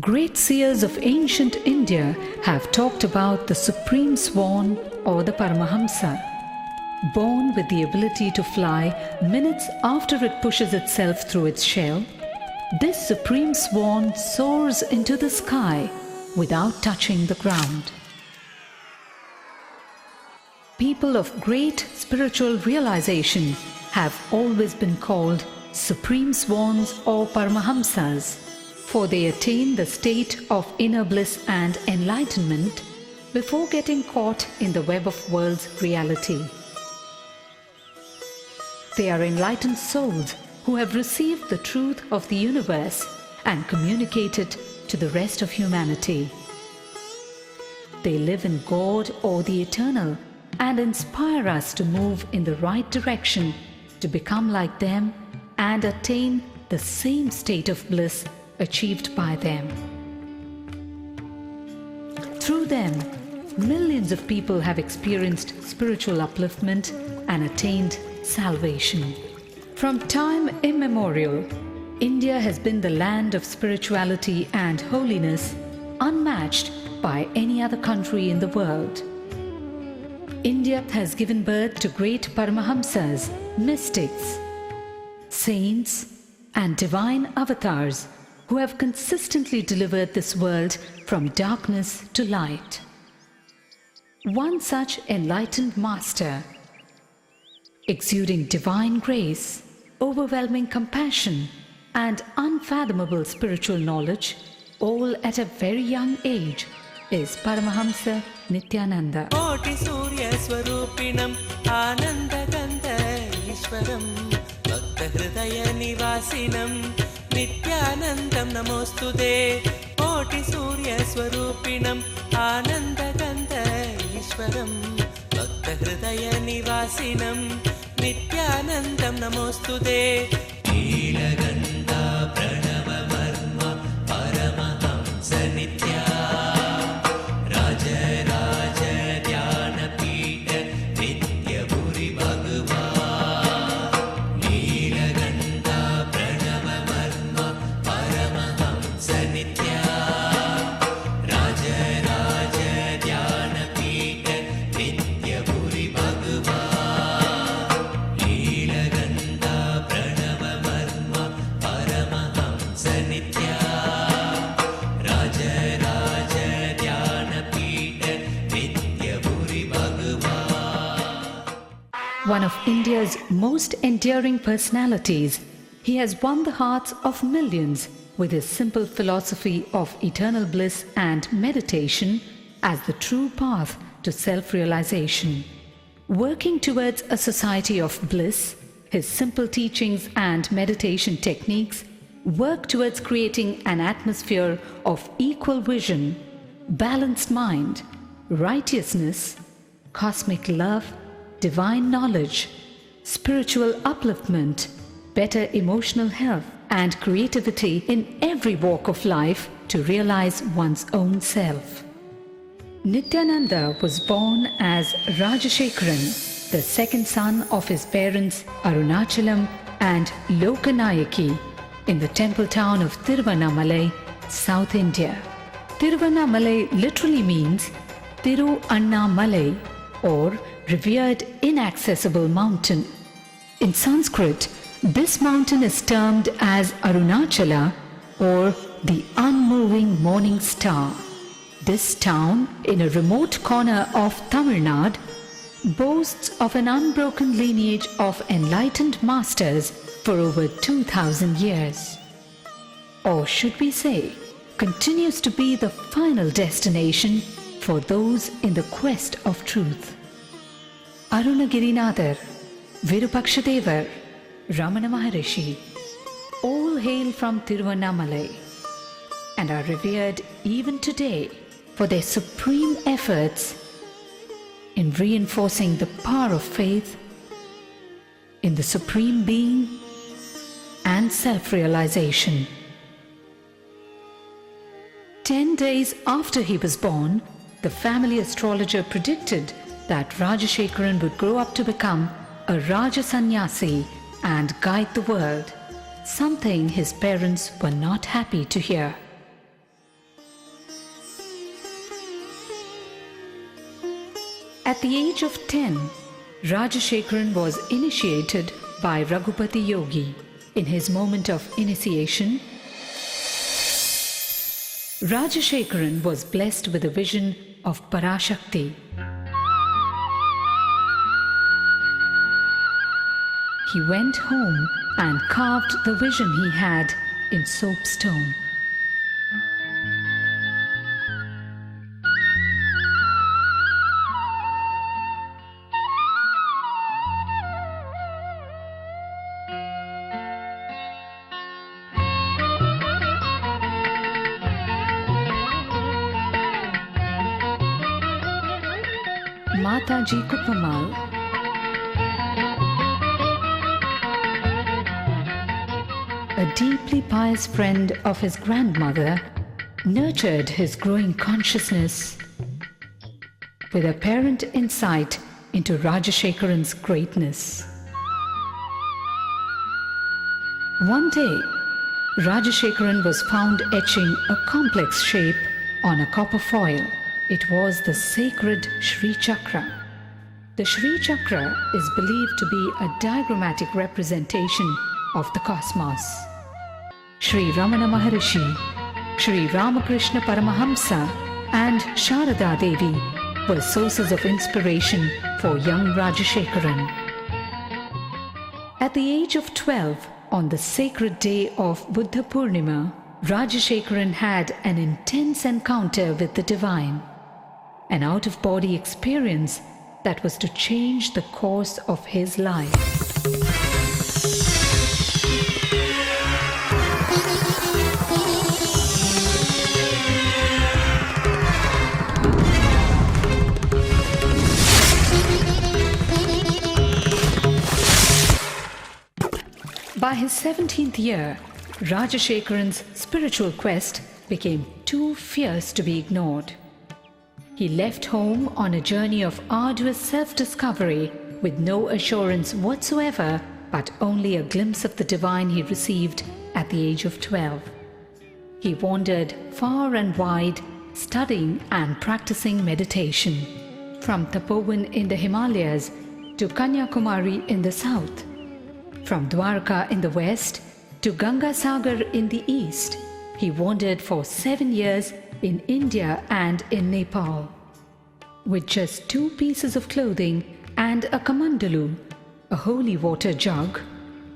Great seers of ancient India have talked about the supreme swan or the Paramahamsa. Born with the ability to fly minutes after it pushes itself through its shell, this supreme swan soars into the sky without touching the ground. People of great spiritual realization have always been called supreme swans or Paramahamsas, for they attain the state of inner bliss and enlightenment before getting caught in the web of world's reality. They are enlightened souls who have received the truth of the universe and communicate it to the rest of humanity. They live in God or the Eternal and inspire us to move in the right direction to become like them and attain the same state of bliss achieved by them. Through them, millions of people have experienced spiritual upliftment and attained salvation. From time immemorial, India has been the land of spirituality and holiness unmatched by any other country in the world. India has given birth to great Paramahamsas, mystics, saints, and divine avatars who have consistently delivered this world from darkness to light. One such enlightened master, exuding divine grace, overwhelming compassion, and unfathomable spiritual knowledge, all at a very young age, is Paramahamsa Nithyananda. Koti Surya Swarupinam Ananda Ganda Ishwaram Bhakta Hridaya Nivasinam Nithyanandam Namostude. Koti Surya Swarupinam Ananda Ganda Ishwaram Bhakta Hridaya Nivasinam Nithyanandam Namostude. Nilaganda Pranava Varma Paramahamsa Nithya One of India's most enduring personalities, he has won the hearts of millions with his simple philosophy of eternal bliss and meditation as the true path to self-realization. Working towards a society of bliss, his simple teachings and meditation techniques work towards creating an atmosphere of equal vision, balanced mind, righteousness, cosmic love, divine knowledge, spiritual upliftment, better emotional health, and creativity in every walk of life to realize one's own self. Nithyananda was born as Rajashekharan, the second son of his parents Arunachalam and Lokanayaki, in the temple town of Tiruvannamalai, South India. Tiruvannamalai literally means Thiru Annamalai, or revered inaccessible mountain. In Sanskrit, this mountain is termed as Arunachala, or the unmoving morning star. This town, in a remote corner of Tamil Nadu, boasts of an unbroken lineage of enlightened masters for over 2000 years. Or should we say, continues to be the final destination for those in the quest of truth. Arunagirinadhar, Virupakshadevar, Ramana Maharishi, all hail from Tiruvannamalai and are revered even today for their supreme efforts in reinforcing the power of faith in the Supreme Being and self-realization. 10 days after he was born, the family astrologer predicted that Rajashekaran would grow up to become a Raja Sannyasi and guide the world, something his parents were not happy to hear. At the age of 10, Rajashekaran was initiated by Raghupati Yogi. In his moment of initiation, Rajashekaran was blessed with a vision of Parashakti. He went home and carved the vision he had in soapstone. Mataji Kuppamal, a deeply pious friend of his grandmother, nurtured his growing consciousness with apparent insight into Rajashekaran's greatness. One day, Rajashekaran was found etching a complex shape on a copper foil. It was the sacred Shri Chakra. The Shri Chakra is believed to be a diagrammatic representation of the cosmos. Shri Ramana Maharishi, Shri Ramakrishna Paramahamsa and Sharada Devi were sources of inspiration for young Rajashekaran. At the age of 12, on the sacred day of Buddha Purnima, Rajashekaran had an intense encounter with the divine, an out-of-body experience that was to change the course of his life. By his 17th year, Rajashekaran's spiritual quest became too fierce to be ignored. He left home on a journey of arduous self-discovery with no assurance whatsoever, but only a glimpse of the divine he received at the age of 12. He wandered far and wide, studying and practicing meditation, from Tapovan in the Himalayas to Kanyakumari in the south, from Dwarka in the west to Gangasagar in the east. He wandered for 7 years in India and in Nepal. With just 2 pieces of clothing and a kamandalu, a holy water jug,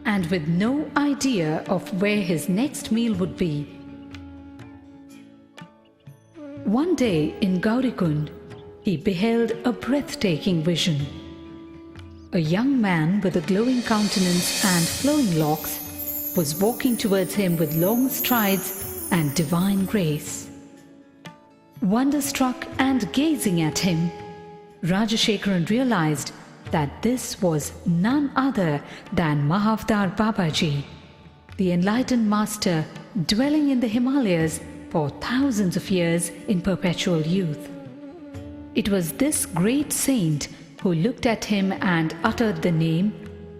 and with no idea of where his next meal would be. One day in Gaurikund, he beheld a breathtaking vision. A young man with a glowing countenance and flowing locks was walking towards him with long strides and divine grace. Wonderstruck and gazing at him, Rajashekaran realized that this was none other than Mahavdar Babaji, the enlightened master dwelling in the Himalayas for thousands of years in perpetual youth. It was this great saint who looked at him and uttered the name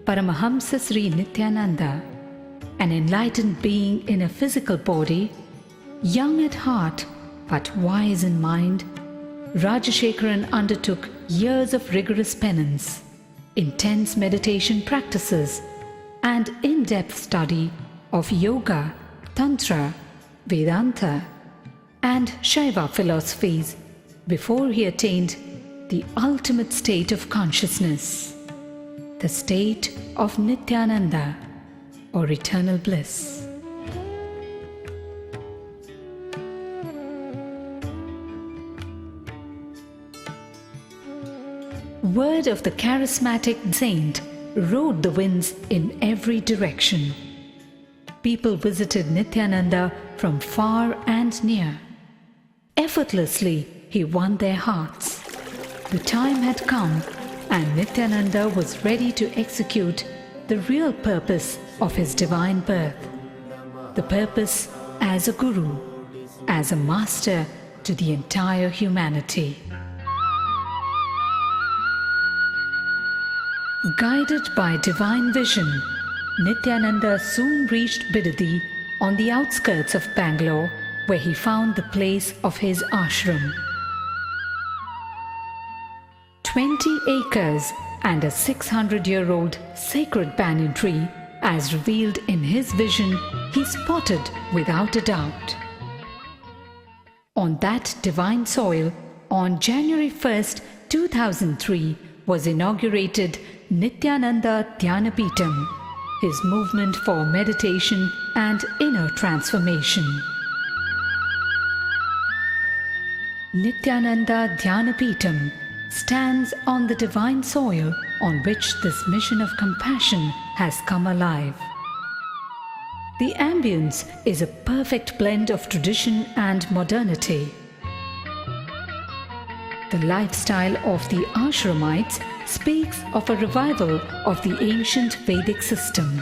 Paramahamsa Sri Nithyananda, an enlightened being in a physical body, young at heart but wise in mind. Rajashekaran undertook years of rigorous penance, intense meditation practices, and in-depth study of yoga, tantra, Vedanta, and Shaiva philosophies before he attained the ultimate state of consciousness, the state of Nithyananda, or eternal bliss. Word of the charismatic saint rode the winds in every direction. People visited Nithyananda from far and near. Effortlessly, he won their hearts. The time had come, and Nithyananda was ready to execute the real purpose of his divine birth, the purpose as a guru. as a master to the entire humanity. Guided by divine vision, Nithyananda soon reached Bidadi on the outskirts of Bangalore, where he found the place of his ashram. 20 acres and a 600-year-old sacred banyan tree, as revealed in his vision, he spotted without a doubt. On that divine soil, on January 1st, 2003, was inaugurated Nithyananda Dhyanapitham, his movement for meditation and inner transformation. Nithyananda Dhyanapitham stands on the divine soil on which this mission of compassion has come alive. The ambience is a perfect blend of tradition and modernity. The lifestyle of the ashramites speaks of a revival of the ancient Vedic system.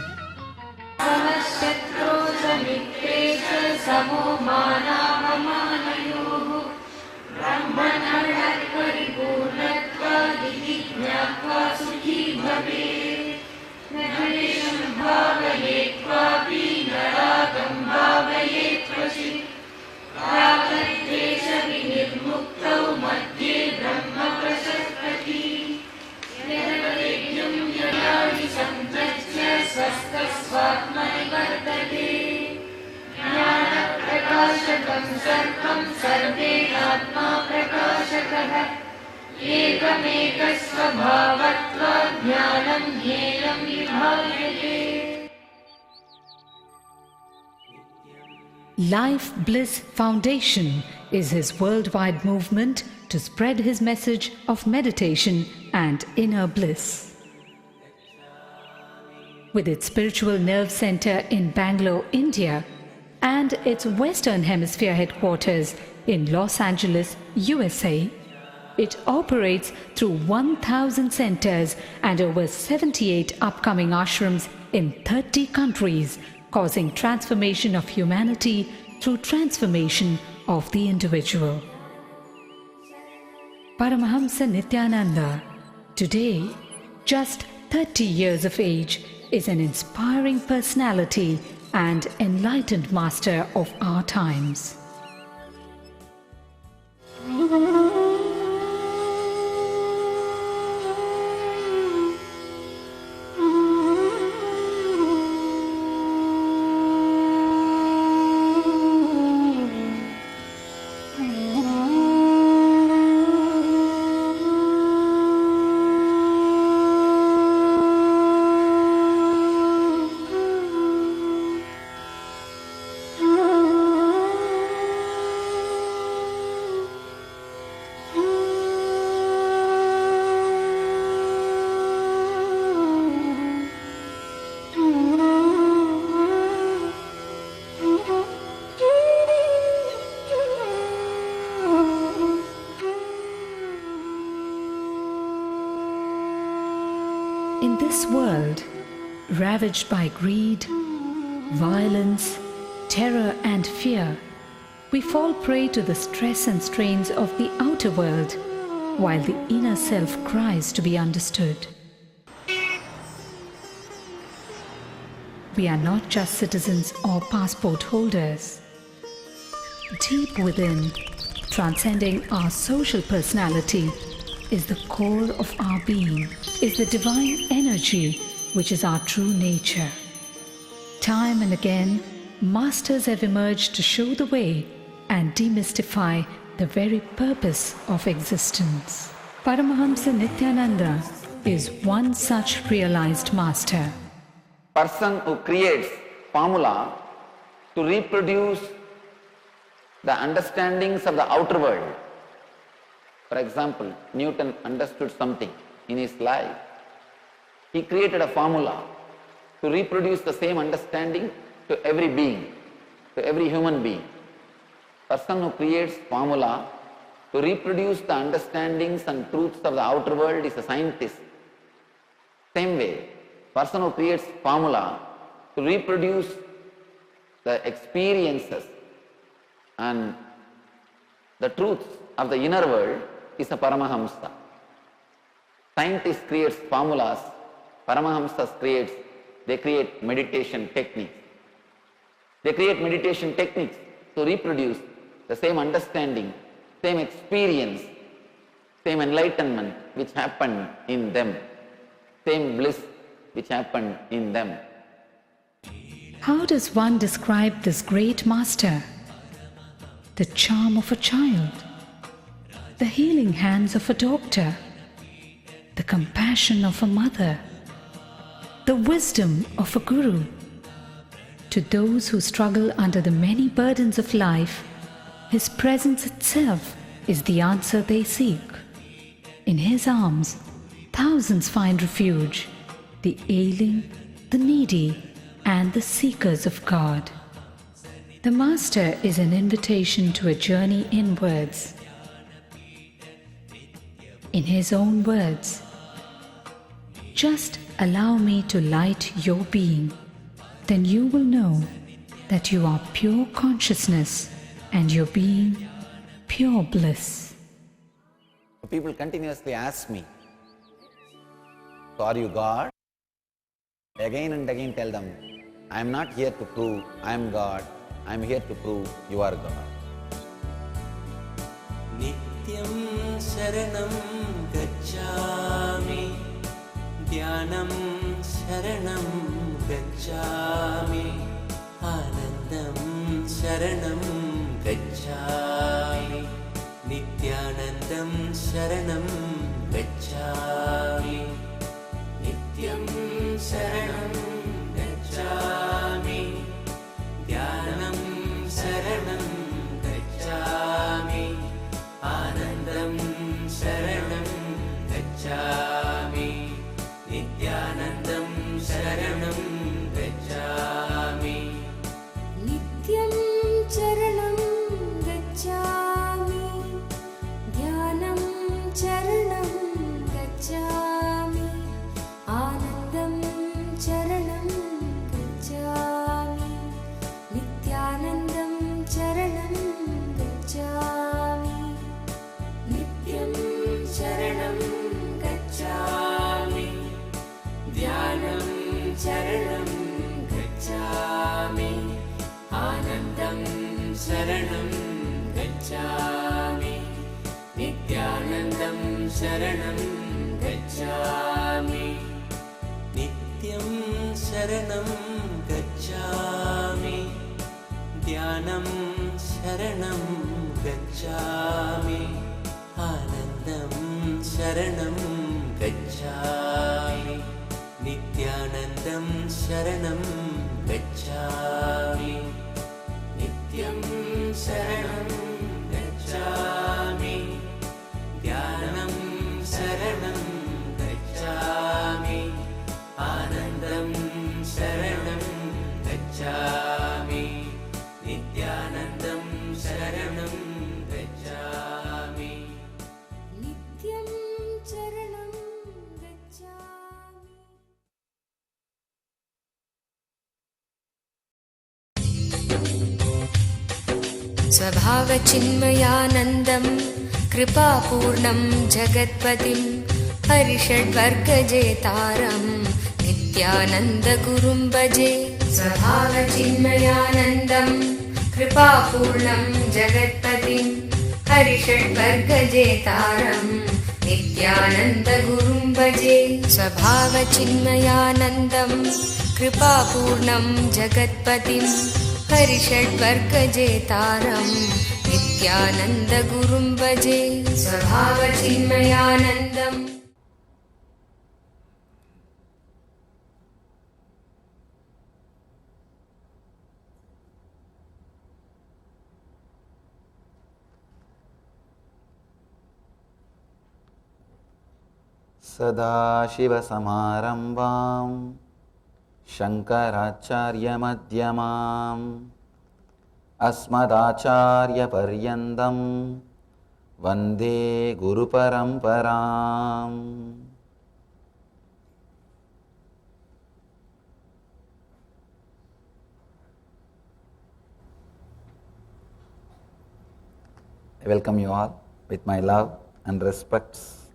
Life Bliss Foundation is his worldwide movement to spread his message of meditation and inner bliss. With its spiritual nerve center in Bangalore, India, and its Western Hemisphere headquarters in Los Angeles, USA, it operates through 1,000 centers and over 78 upcoming ashrams in 30 countries, causing transformation of humanity through transformation of the individual. Paramahamsa Nithyananda, today just 30 years of age, is an inspiring personality and enlightened master of our times. In this world, ravaged by greed, violence, terror and fear, we fall prey to the stress and strains of the outer world, while the inner self cries to be understood. We are not just citizens or passport holders. Deep within, transcending our social personality, is the core of our being, is the divine energy which is our true nature. Time and again, masters have emerged to show the way and demystify the very purpose of existence. Paramahamsa Nithyananda is one such realized master. Person who creates formula to reproduce the understandings of the outer world. For example, Newton understood something in his life. He created a formula to reproduce the same understanding to every being, to every human being. Person who creates formula to reproduce the understandings and truths of the outer world is a scientist. Same way, person who creates formula to reproduce the experiences And the truth of the inner world is a Paramahamsa. Scientists create formulas, Paramahamsas create meditation techniques. They create meditation techniques to reproduce the same understanding, same experience, same enlightenment which happened in them, same bliss which happened in them. How does one describe this great master? The charm of a child, the healing hands of a doctor, the compassion of a mother, the wisdom of a guru. To those who struggle under the many burdens of life, his presence itself is the answer they seek. In his arms, thousands find refuge, the ailing, the needy, and the seekers of God. The Master is an invitation to a journey inwards. In his own words, "Just allow me to light your being, then you will know that you are pure consciousness and your being pure bliss." People continuously ask me, "So are you God?" Again and again tell them, "I am not here to prove I am God. I am here to prove you are God." Nityam Sharanam Gacchami, Dhyanam Sharanam Gacchami, Anandam Sharanam Gacchami, Nithyanandam Sharanam Gacchami, Nityam Sharanam Gacchami, Dhyanam Sharanam Gacchami, Anandam Sharanam Gacchami, Nithyanandam Sharanam Gacchami. Nityam Charanam Gacchami, Dhyanam Charanam Gacchami, Anandam Charanam Gacchami, Nithyanandam Charanam Gacchami, Nityam Charanam Gacchami, Dhyanam Charanam Gacchami, Anandam Sharanam Gacchami, Nithyanandam Sharanam Gacchami. Nityam Sharanam Gacchami, Dhyanam Sharanam Gacchami, Anandam Sharanam Gacchami, Nithyanandam Sharanam Gacchami, Nityam Sharanam Gacchami, Dhyanam Sharanam Gacchami, Anandam Sharanam Gacchami, Nithyanandam Sharanam Gacchami. Nityam Charanam Gacchami. स्वभावचिन्मयानन्दं कृपापूर्णं जगत्पतिं हरिषड्वर्गजेतारं नित्यानन्दगुरुं भजे। स्वभावचिन्मयानन्दं कृपापूर्णं जगत्पतिं हरिषड्वर्गजेतारं नित्यानन्दगुरुं भजे। स्वभावचिन्मयानन्दं कृपापूर्णं जगत्पतिं हरिषड्वर्गजेतारं नित्यानन्दगुरुं भजे। स्वभावचिन्मयानन्दम्। सदाशिवसमारम्भां शङ्कराचार्यमध्यमाम् अस्मदाचार्यपर्यन्तं वन्दे गुरुपरम्पराम्. I welcome you all with my love and respects.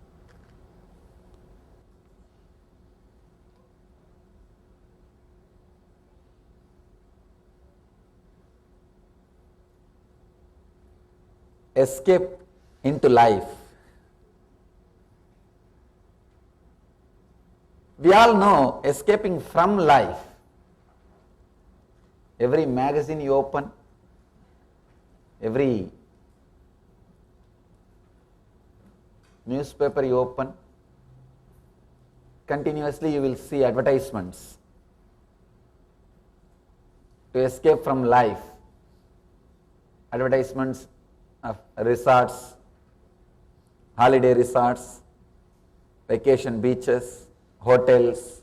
Escape into life. We all know escaping from life. Every magazine you open, every newspaper you open, continuously you will see advertisements to escape from life. Advertisements of resorts, holiday resorts, vacation beaches, hotels.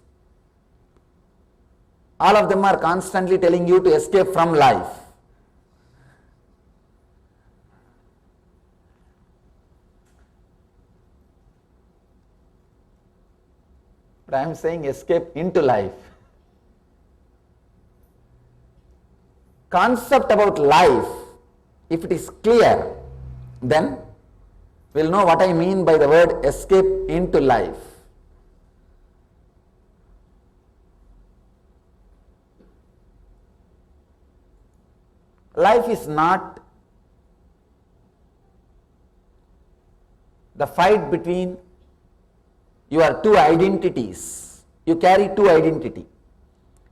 All of them are constantly telling you to escape from life. But I am saying escape into life. Concept about life, if it is clear, then we will know what I mean by the word escape into life. Life is not the fight between your two identities. You carry two identity.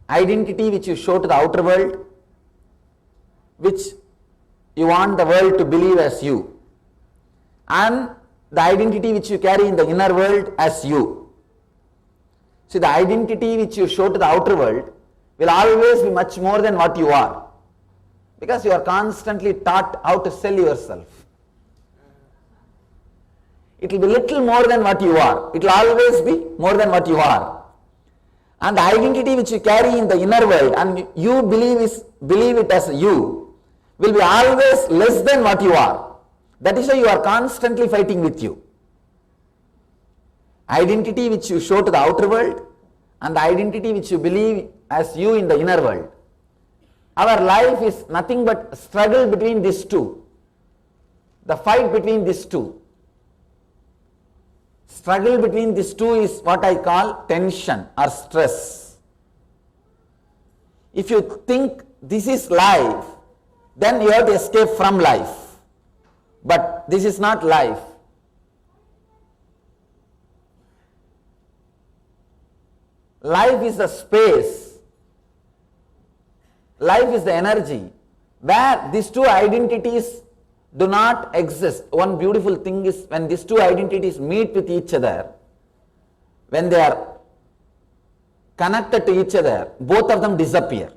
Identity which you show to the outer world, which you want the world to believe as you, and the identity which you carry in the inner world as you. See, the identity which you show to the outer world will always be much more than what you are, because you are constantly taught how to sell yourself. It will be little more than what you are. It will always be more than what you are. And the identity which you carry in the inner world and you believe it as you will be always less than what you are. That is why you are constantly fighting with you. Identity which you show to the outer world and the identity which you believe as you in the inner world. Our life is nothing but struggle between these two. The fight between these two. Struggle between these two is what I call tension or stress. If you think this is life, then you have to escape from life. But this is not life. Life is the space. Life is the energy where these two identities do not exist. One beautiful thing is when these two identities meet with each other, when they are connected to each other, both of them disappear.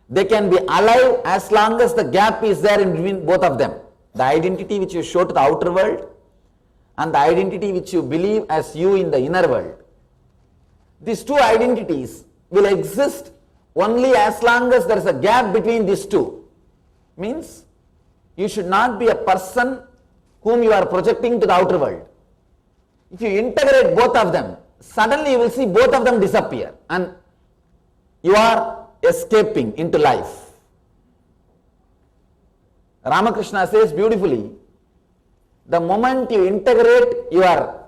They can be alive as long as the gap is there in between both of them. The identity which you show to the outer world and the identity which you believe as you in the inner world. These two identities will exist only as long as there is a gap between these two. Means you should not be a person whom you are projecting to the outer world. If you integrate both of them, suddenly you will see both of them disappear and you are escaping into life. Ramakrishna says beautifully, the moment you integrate your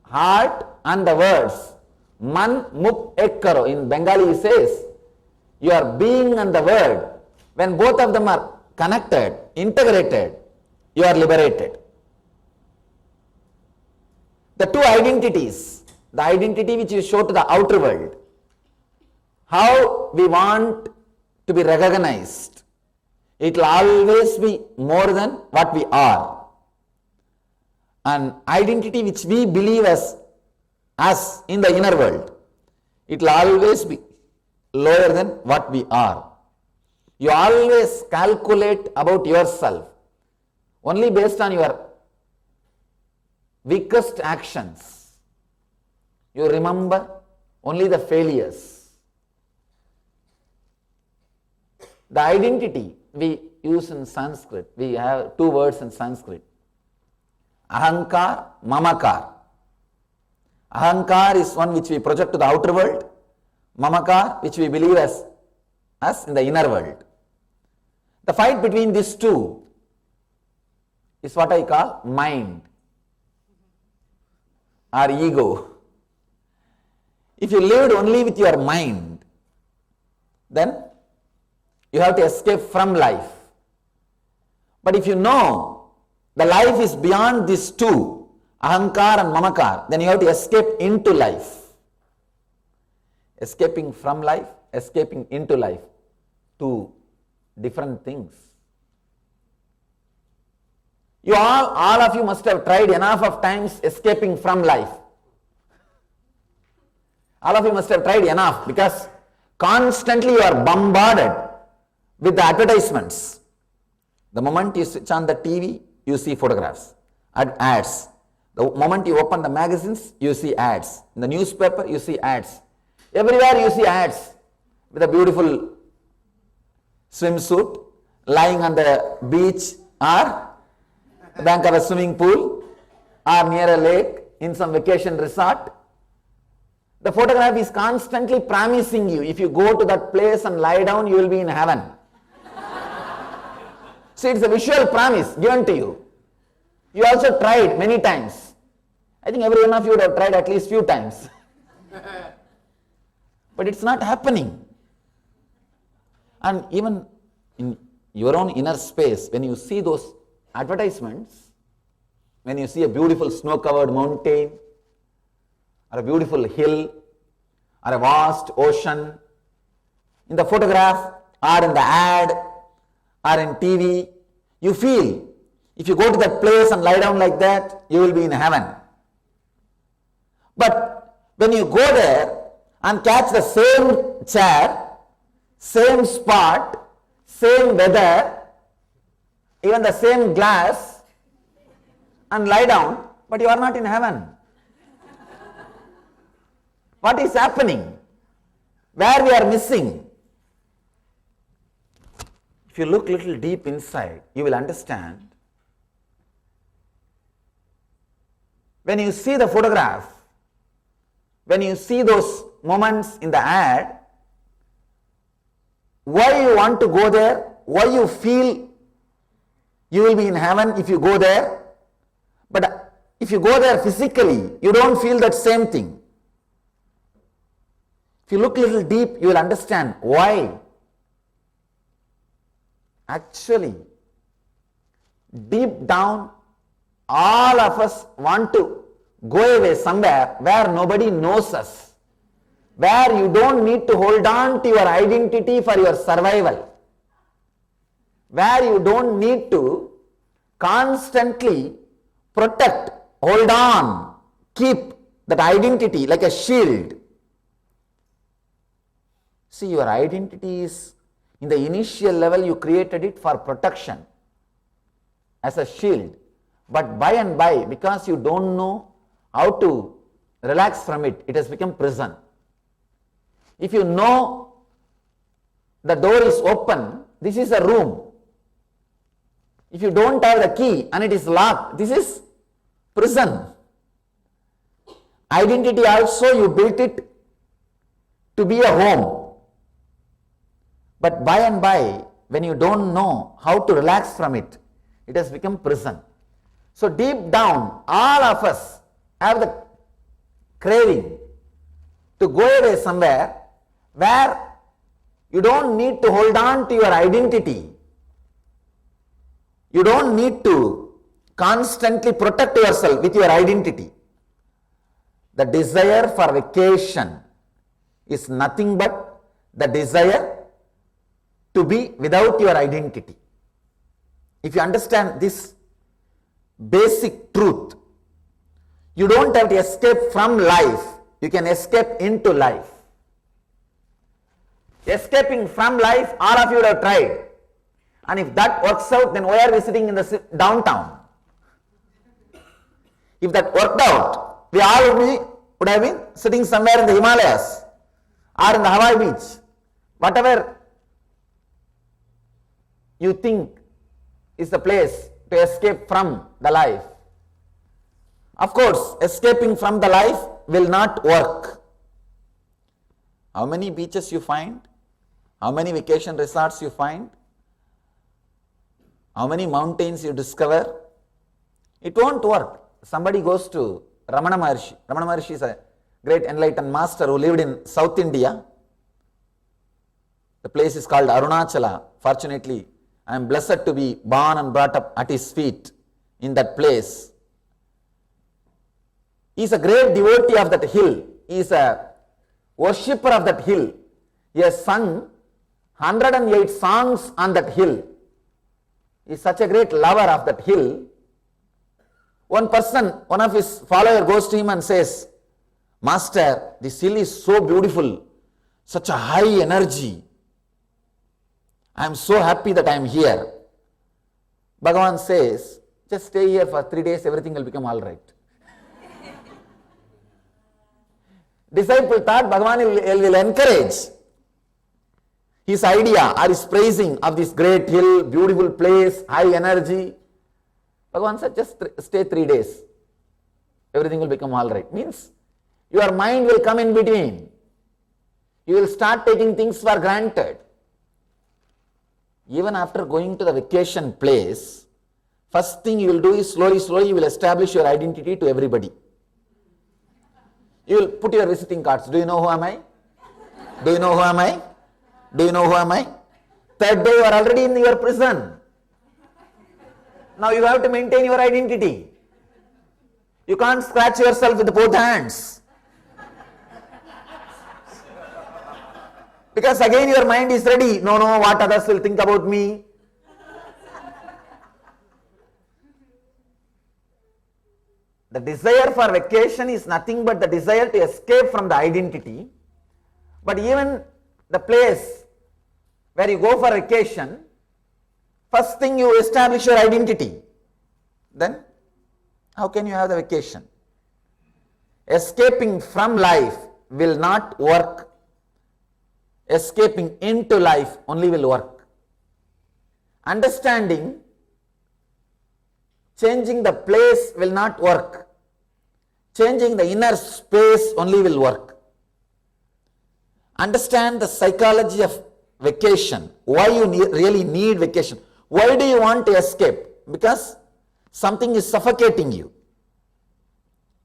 heart and the words, man muk ek karo, in Bengali he says, your being and the word, when both of them are connected, integrated, you are liberated. The two identities, the identity which you show to the outer world, how we want to be recognized, it will always be more than what we are. An identity which we believe as us in the inner world, it will always be lower than what we are. You always calculate about yourself only based on your weakest actions. You remember only the failures. The identity we use in Sanskrit, we have two words in Sanskrit. Ahankar, Mamakar. Ahankar is one which we project to the outer world. Mamakar, which we believe as us in the inner world. The fight between these two is what I call mind or ego. If you lived only with your mind, then you have to escape from life. But if you know the life is beyond these two, ahankar and mamakar, then you have to escape into life. Escaping from life, escaping into life, two different things. You all of you must have tried enough of times escaping from life. All of you must have tried enough, because constantly you are bombarded with the advertisements. The moment you switch on the TV, you see photographs, ads. The moment you open the magazines, you see ads. In the newspaper, you see ads. Everywhere you see ads with a beautiful swimsuit lying on the beach or the bank of a swimming pool or near a lake in some vacation resort. The photograph is constantly promising you, if you go to that place and lie down, you will be in heaven. See, it's a visual promise given to you. You also tried many times. I think every one of you would have tried at least few times. But it's not happening. And even in your own inner space, when you see those advertisements, when you see a beautiful snow-covered mountain, or a beautiful hill, or a vast ocean, in the photograph, or in the ad, or in TV, you feel, if you go to that place and lie down like that, you will be in heaven. But when you go there and catch the same chair, same spot, same weather, even the same glass, and lie down, but you are not in heaven. What is happening? Where we are missing? If you look little deep inside, you will understand. When you see the photograph, when you see those moments in the ad, why you want to go there, why you feel you will be in heaven if you go there, but if you go there physically, you don't feel that same thing. If you look a little deep, you will understand why. Actually, deep down, all of us want to go away somewhere where nobody knows us, where you don't need to hold on to your identity for your survival, where you don't need to constantly protect, hold on, keep that identity like a shield. See, your identity is, in the initial level, you created it for protection as a shield. But by and by, because you don't know how to relax from it, it has become prison. If you know the door is open, this is a room. If you don't have the key and it is locked, this is prison. Identity also, you built it to be a home. But by and by, when you don't know how to relax from it, it has become prison. So deep down, all of us have the craving to go away somewhere where you don't need to hold on to your identity. You don't need to constantly protect yourself with your identity. The desire for vacation is nothing but the desire to be without your identity. If you understand this basic truth, you don't have to escape from life, you can escape into life. Escaping from life, all of you would have tried. And if that works out, then why are we sitting in the downtown? If that worked out, we all would have been sitting somewhere in the Himalayas or in the Hawaii beach. Whatever you think is the place to escape from the life. Of course, escaping from the life will not work. How many beaches you find? How many vacation resorts you find? How many mountains you discover? It won't work. Somebody goes to Ramana Maharshi. Ramana Maharshi is a great enlightened master who lived in South India. The place is called Arunachala. Fortunately, I am blessed to be born and brought up at his feet in that place. He is a great devotee of that hill. He is a worshipper of that hill. He has sung 108 songs on that hill. He is such a great lover of that hill. One person, one of his followers goes to him and says, Master, this hill is so beautiful, such a high energy. I am so happy that I am here. Bhagavan says, just stay here for 3 days, everything will become all right. Disciple thought Bhagavan will encourage his idea or his praising of this great hill, beautiful place, high energy. Bhagavan said, just stay 3 days. Everything will become all right. Means your mind will come in between. You will start taking things for granted. Even after going to the vacation place, first thing you will do is slowly you will establish your identity to everybody. You will put your visiting cards. Do you know who am I? Do you know who am I? Do you know who am I? Third day you are already in your prison. Now you have to maintain your identity. You can't scratch yourself with both hands. Because again your mind is ready. No, what others will think about me. The desire for vacation is nothing but the desire to escape from the identity. But even the place where you go for vacation, first thing you establish your identity. Then how can you have the vacation? Escaping from life will not work. Escaping into life only will work. Understanding, changing the place will not work. Changing the inner space only will work. Understand the psychology of vacation. Why you really need vacation. Why do you want to escape? Because something is suffocating you.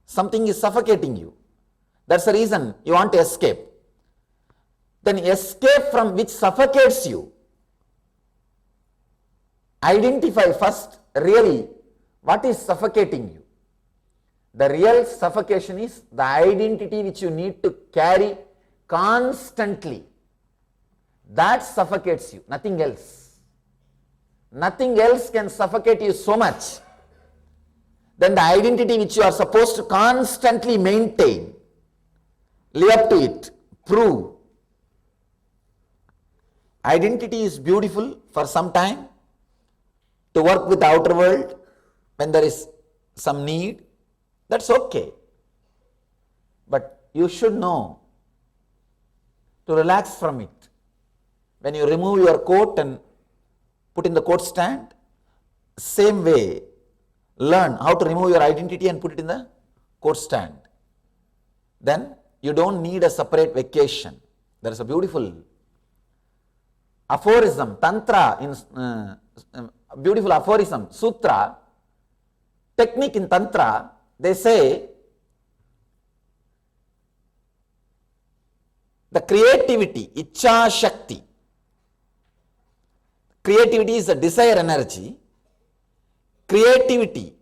Something is suffocating you. That's the reason you want to escape. Then escape from which suffocates you. Identify first really what is suffocating you. The real suffocation is the identity which you need to carry constantly. That suffocates you, nothing else. Nothing else can suffocate you so much than the identity which you are supposed to constantly maintain. Live up to it, prove. Identity is beautiful for some time to work with the outer world when there is some need. That's okay. But you should know to relax from it. When you remove your coat and put in the coat stand, same way, learn how to remove your identity and put it in the coat stand. Then you don't need a separate vacation. There is a beautiful aphorism, tantra, beautiful aphorism, sutra, technique in tantra. They say the creativity, ichcha shakti. Creativity is a desire energy. Creativity,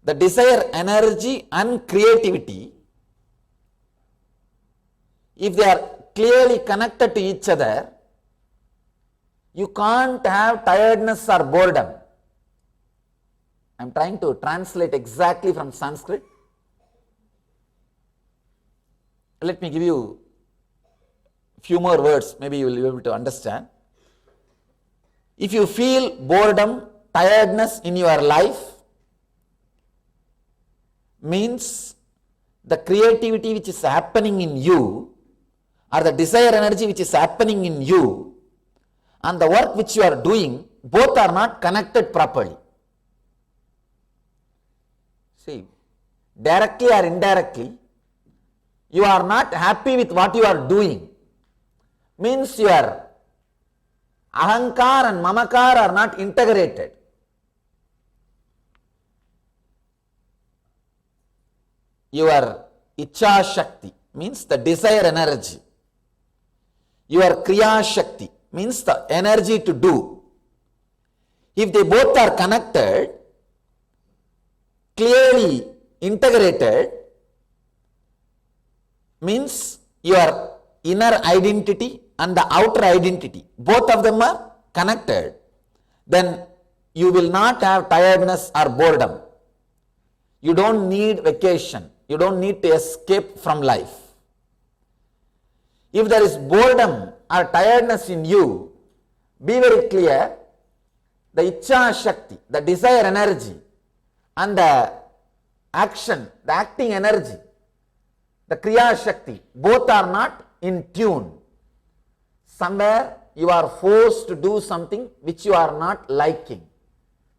the desire energy and creativity, if they are clearly connected to each other, you can't have tiredness or boredom. I am trying to translate exactly from Sanskrit. Let me give you a few more words, maybe you will be able to understand. If you feel boredom, tiredness in your life, means the creativity which is happening in you or the desire energy which is happening in you and the work which you are doing, both are not connected properly. See, directly or indirectly, you are not happy with what you are doing. Means your ahankar and mamakar are not integrated. your Icha Shakti means the desire energy. Your Kriya Shakti means the energy to do. If they both are connected, clearly integrated, means your inner identity and the outer identity, both of them are connected, then you will not have tiredness or boredom. You don't need vacation. You don't need to escape from life. If there is boredom or tiredness in you, be very clear, the Icha Shakti, the desire energy and the action, the acting energy, the Kriya Shakti, both are not in tune. Somewhere you are forced to do something which you are not liking,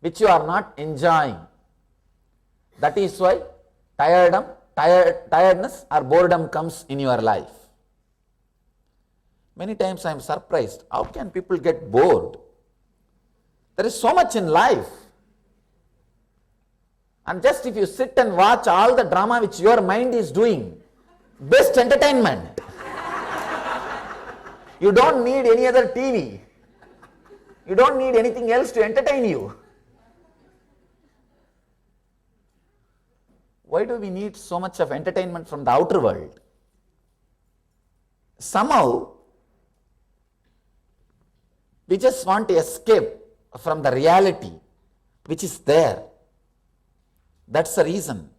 which you are not enjoying. That is why tiredness or boredom comes in your life. Many times I am surprised, how can people get bored? There is so much in life. And just if you sit and watch all the drama which your mind is doing, best entertainment. You don't need any other TV. You don't need anything else to entertain you. Why do we need so much of entertainment from the outer world? Somehow, we just want to escape from the reality which is there. That's the reason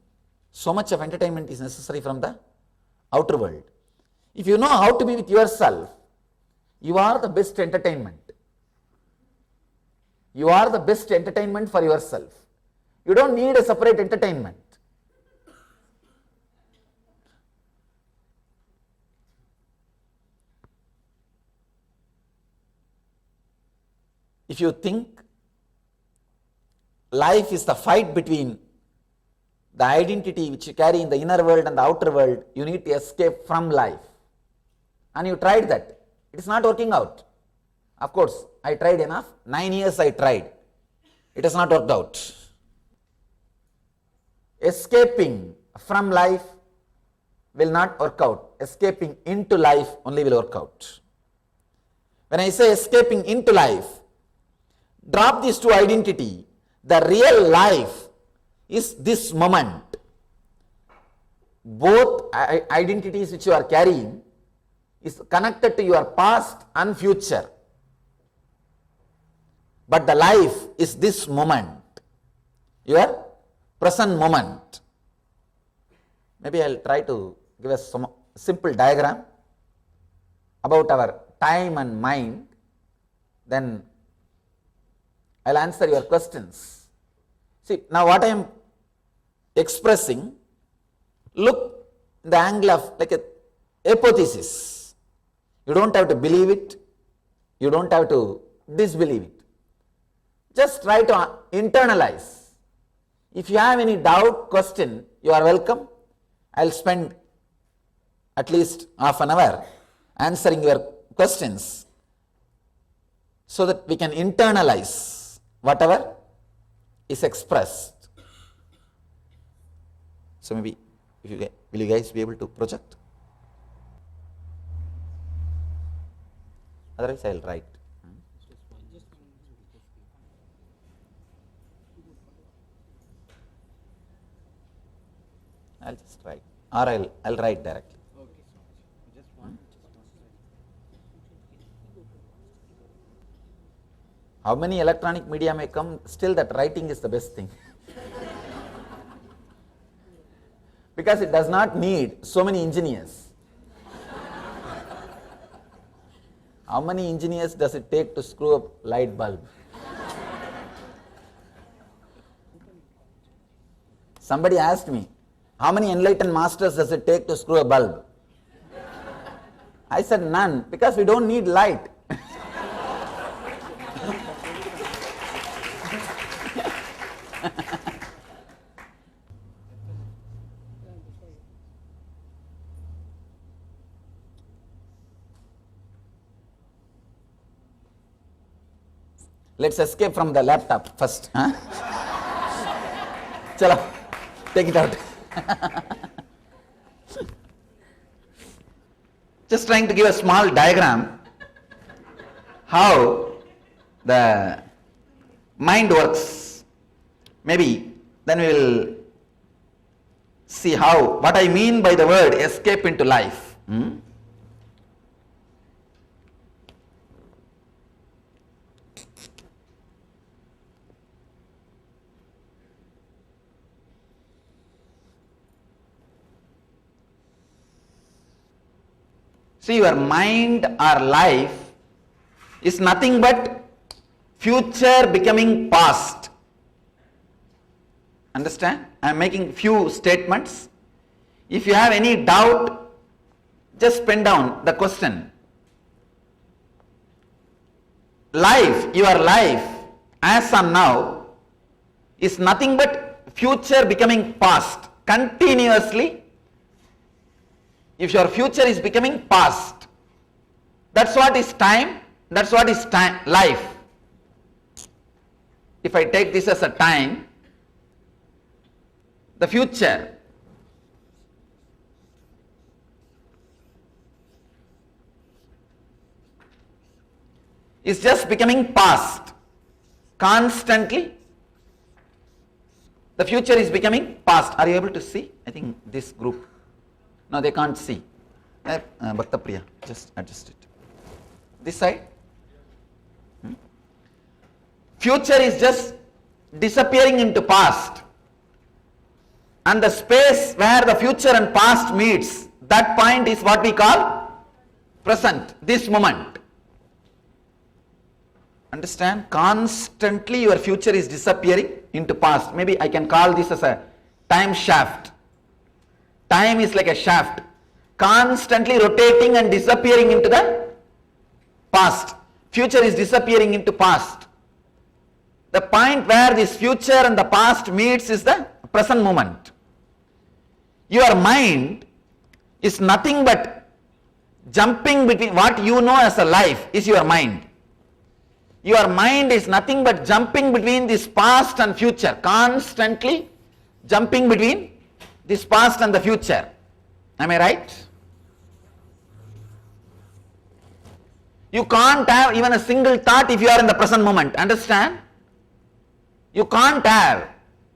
so much of entertainment is necessary from the outer world. If you know how to be with yourself, you are the best entertainment. You are the best entertainment for yourself. You don't need a separate entertainment. If you think life is the fight between the identity which you carry in the inner world and the outer world, you need to escape from life. And you tried that. It is not working out. Of course, I tried enough. 9 years I tried. It has not worked out. Escaping from life will not work out. Escaping into life only will work out. When I say escaping into life, drop these two identity. The real life is this moment. Both identities which you are carrying is connected to your past and future. But the life is this moment, your present moment. Maybe I'll try to give us some simple diagram about our time and mind, then I'll answer your questions. See, now what I am expressing, look in the angle of like a hypothesis. You don't have to believe it. You don't have to disbelieve it. Just try to internalize. If you have any doubt, question, you are welcome. I'll spend at least half an hour answering your questions so that we can internalize whatever is expressed. So maybe, will you guys be able to project? Otherwise, I'll write. I'll just write, or I'll write directly. How many electronic media may come, still that writing is the best thing. Because it does not need so many engineers. How many engineers does it take to screw up light bulb? Somebody asked me, how many enlightened masters does it take to screw a bulb? I said none, because we don't need light. Let's escape from the laptop first. Huh? Chalo, take it out. Just trying to give a small diagram how the mind works. Maybe then we will see how, what I mean by the word escape into life. See, your mind or life is nothing but future becoming past. Understand? I am making few statements. If you have any doubt, just pen down the question. Life, your life as on now is nothing but future becoming past. Continuously, if your future is becoming past, that's what is time, that's what is time, life. If I take this as a time, the future is just becoming past. Constantly, the future is becoming past. Are you able to see? I think this group, no, they can't see. Bhakta Priya, just adjust it. This side. Future is just disappearing into past. And the space where the future and past meets, that point is what we call present, this moment. Understand? Constantly your future is disappearing into past. Maybe I can call this as a time shaft. Time is like a shaft, constantly rotating and disappearing into the past. Future is disappearing into past. The point where this future and the past meets is the present moment. Your mind is nothing but jumping between what you know as a life is your mind. Your mind is nothing but jumping between this past and future, constantly jumping between this past and the future. Am I right? You can't have even a single thought if you are in the present moment. Understand? You can't have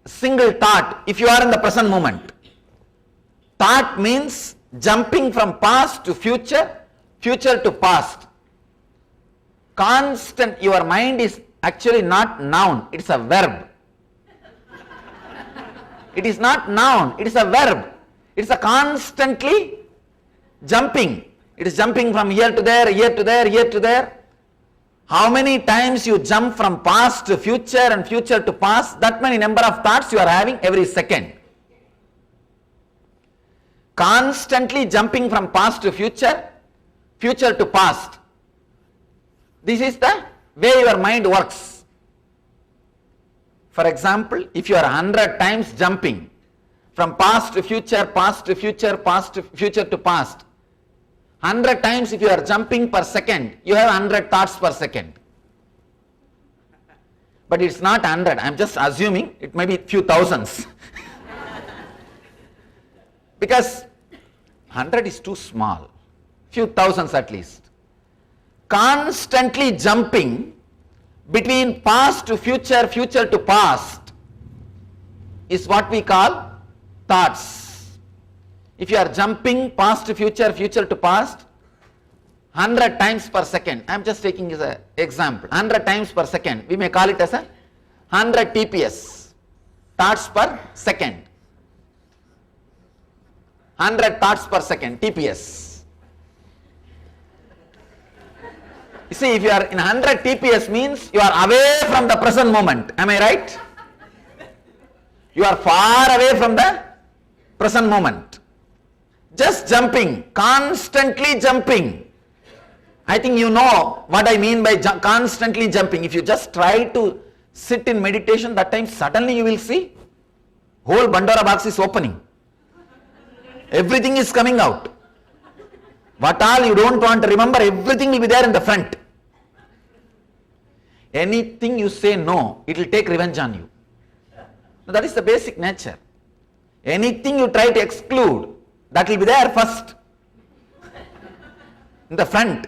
a single thought if you are in the present moment. Thought means jumping from past to future, future to past. Constant, your mind is actually not noun, it's a verb. It is not noun, it is a verb. It's a constantly jumping. It is jumping from here to there, here to there, here to there. How many times you jump from past to future and future to past, that many number of thoughts you are having every second. Constantly jumping from past to future, future to past. This is the way your mind works. For example, if you are 100 times jumping from past to future, past to future, past to future to past, 100 times if you are jumping per second, you have 100 thoughts per second. But it's not 100, I am just assuming it may be few thousands. Because 100 is too small, few thousands at least. Constantly jumping between past to future, future to past is what we call thoughts. If you are jumping past to future, future to past, 100 times per second, I am just taking as an example, 100 times per second, we may call it as a 100 TPS, thoughts per second. 100 thoughts per second, TPS. You see, if you are in 100 TPS means you are away from the present moment. Am I right? You are far away from the present moment. Just jumping, constantly jumping. I think you know what I mean by constantly jumping. If you just try to sit in meditation, that time suddenly you will see whole Bandora box is opening. Everything is coming out. What all you don't want to remember, everything will be there in the front. Anything you say no, it will take revenge on you. That is the basic nature. Anything you try to exclude, that will be there first. in the front.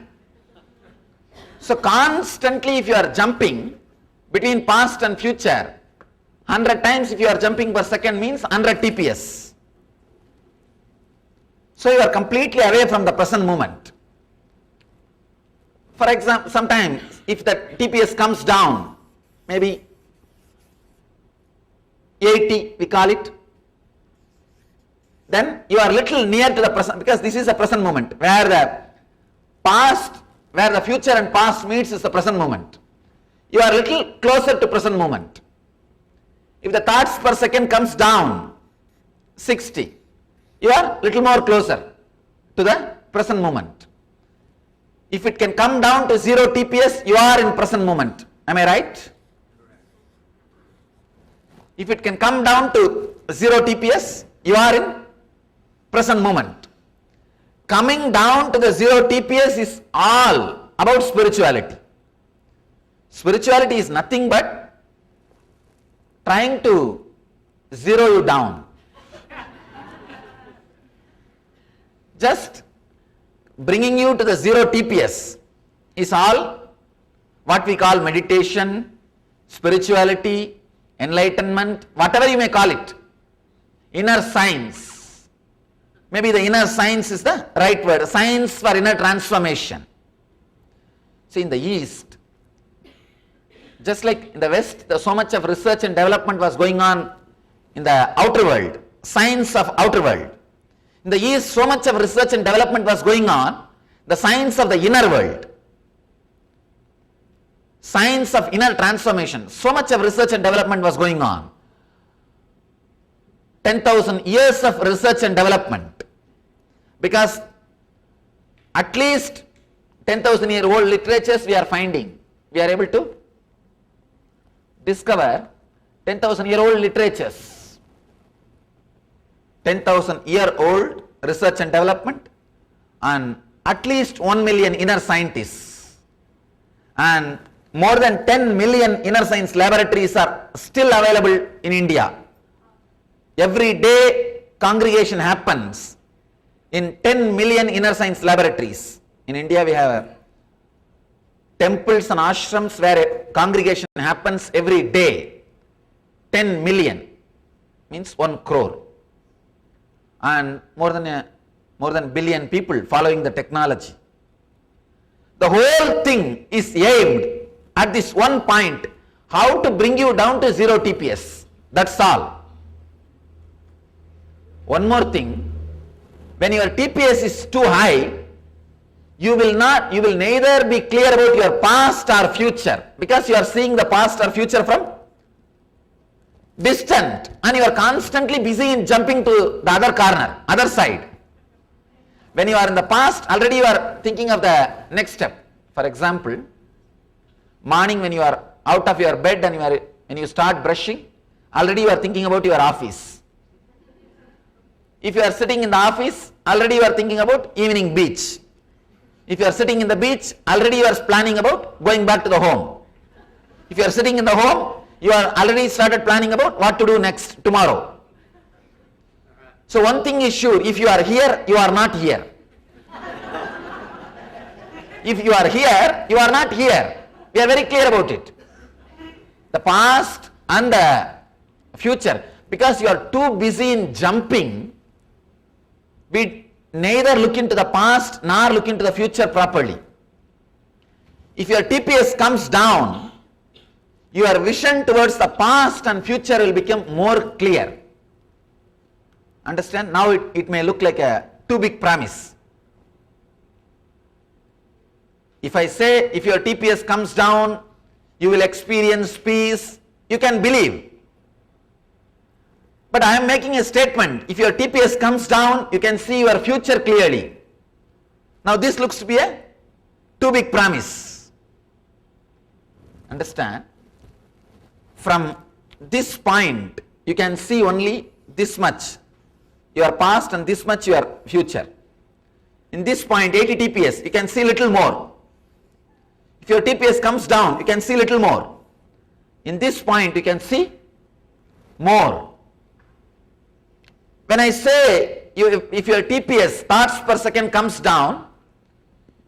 So constantly if you are jumping between past and future, 100 times if you are jumping per second means 100 TPS. So you are completely away from the present moment. For example, sometimes if the TPS comes down, maybe 80 we call it, then you are little near to the present, because this is the present moment, where the future and past meets is the present moment. You are little closer to present moment. If the thoughts per second comes down 60, you are little more closer to the present moment. If it can come down to 0 TPS, you are in present moment. Am I right? If it can come down to 0 TPS, you are in present moment. Coming down to the 0 TPS is all about spirituality. Spirituality is nothing but trying to zero you down. Just bringing you to the 0 TPS is all what we call meditation, spirituality, enlightenment, whatever you may call it. Inner science. Maybe the inner science is the right word. Science for inner transformation. See, in the East, just like in the West, so much of research and development was going on in the outer world, science of outer world. In the East, so much of research and development was going on, the science of the inner world, science of inner transformation, so much of research and development was going on. 10,000 years of research and development, because at least 10,000-year-old literatures we are finding, we are able to discover 10,000-year-old literatures. 10,000-year-old research and development, and at least 1 million inner scientists, and more than 10 million inner science laboratories are still available in India. Every day congregation happens in 10 million inner science laboratories. In India we have temples and ashrams where a congregation happens every day. 10 million means 1 crore. And more than billion people following the technology. The whole thing is aimed at this one point, how to bring you down to 0 TPS. That's all. One more thing, when your TPS is too high, you will neither be clear about your past or future, because you are seeing the past or future from distant, and you are constantly busy in jumping to the other corner, other side. When you are in the past, already you are thinking of the next step. For example, morning when you are out of your bed and when you start brushing, already you are thinking about your office. If you are sitting in the office, already you are thinking about evening beach. If you are sitting in the beach, already you are planning about going back to the home. If you are sitting in the home, you are already started planning about what to do next tomorrow. So one thing is sure, if you are here, you are not here. If you are here, you are not here. We are very clear about it. The past and the future, because you are too busy in jumping, we neither look into the past nor look into the future properly. If your TPS comes down, your vision towards the past and future will become more clear. Understand? Now it may look like a too big promise. If I say, if your TPS comes down, you will experience peace, you can believe. But I am making a statement, if your TPS comes down, you can see your future clearly. Now this looks to be a too big promise. Understand? From this point, you can see only this much, your past, and this much your future. In this point, 80 TPS, you can see little more. If your TPS comes down, you can see little more. In this point, you can see more. When I say, if your TPS, thoughts per second, comes down,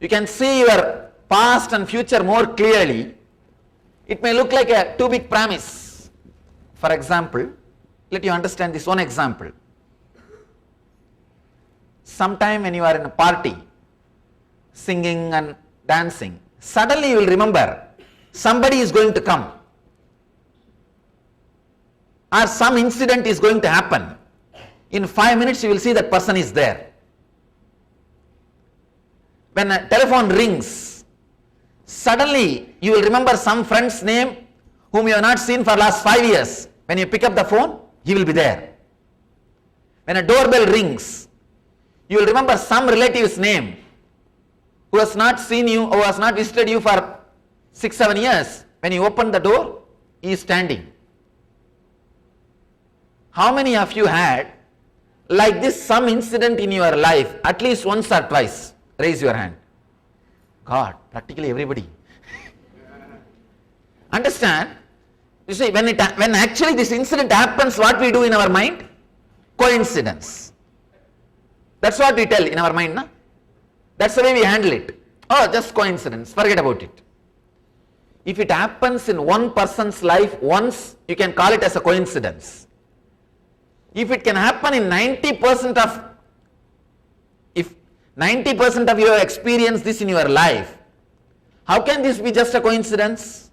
You can see your past and future more clearly. It may look like a too big promise. For example, let you understand this one example. Sometime when you are in a party, singing and dancing, suddenly you will remember somebody is going to come, or some incident is going to happen. In 5 minutes you will see that person is there. When a telephone rings, suddenly you will remember some friend's name whom you have not seen for last 5 years. When you pick up the phone, he will be there. When a doorbell rings, you will remember some relative's name who has not seen you or has not visited you for 6-7 years. When you open the door, he is standing. How many of you had like this some incident in your life at least once or twice? Raise your hand. God, practically everybody. Understand? You see, when actually this incident happens, what we do in our mind? Coincidence. That's what we tell in our mind, no? That's the way we handle it. Oh, just coincidence, forget about it. If it happens in one person's life once, you can call it as a coincidence. If it can happen in 90% of, if 90% of you have experienced this in your life, how can this be just a coincidence?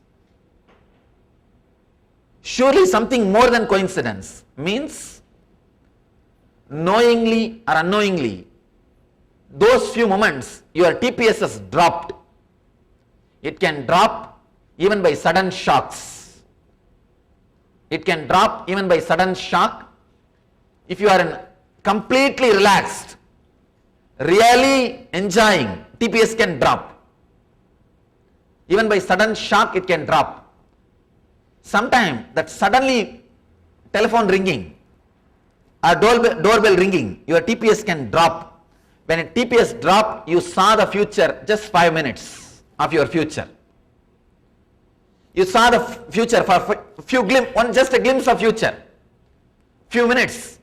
Surely something more than coincidence. Means, knowingly or unknowingly, those few moments your TPS has dropped. It can drop even by sudden shocks. It can drop even by sudden shock. If you are completely relaxed, really enjoying, TPS can drop. Even by sudden shock it can drop. Sometime that suddenly telephone ringing or doorbell ringing, your TPS can drop. When a TPS drop, you saw the future, just 5 minutes of your future. You saw the future for just a glimpse of future, few minutes.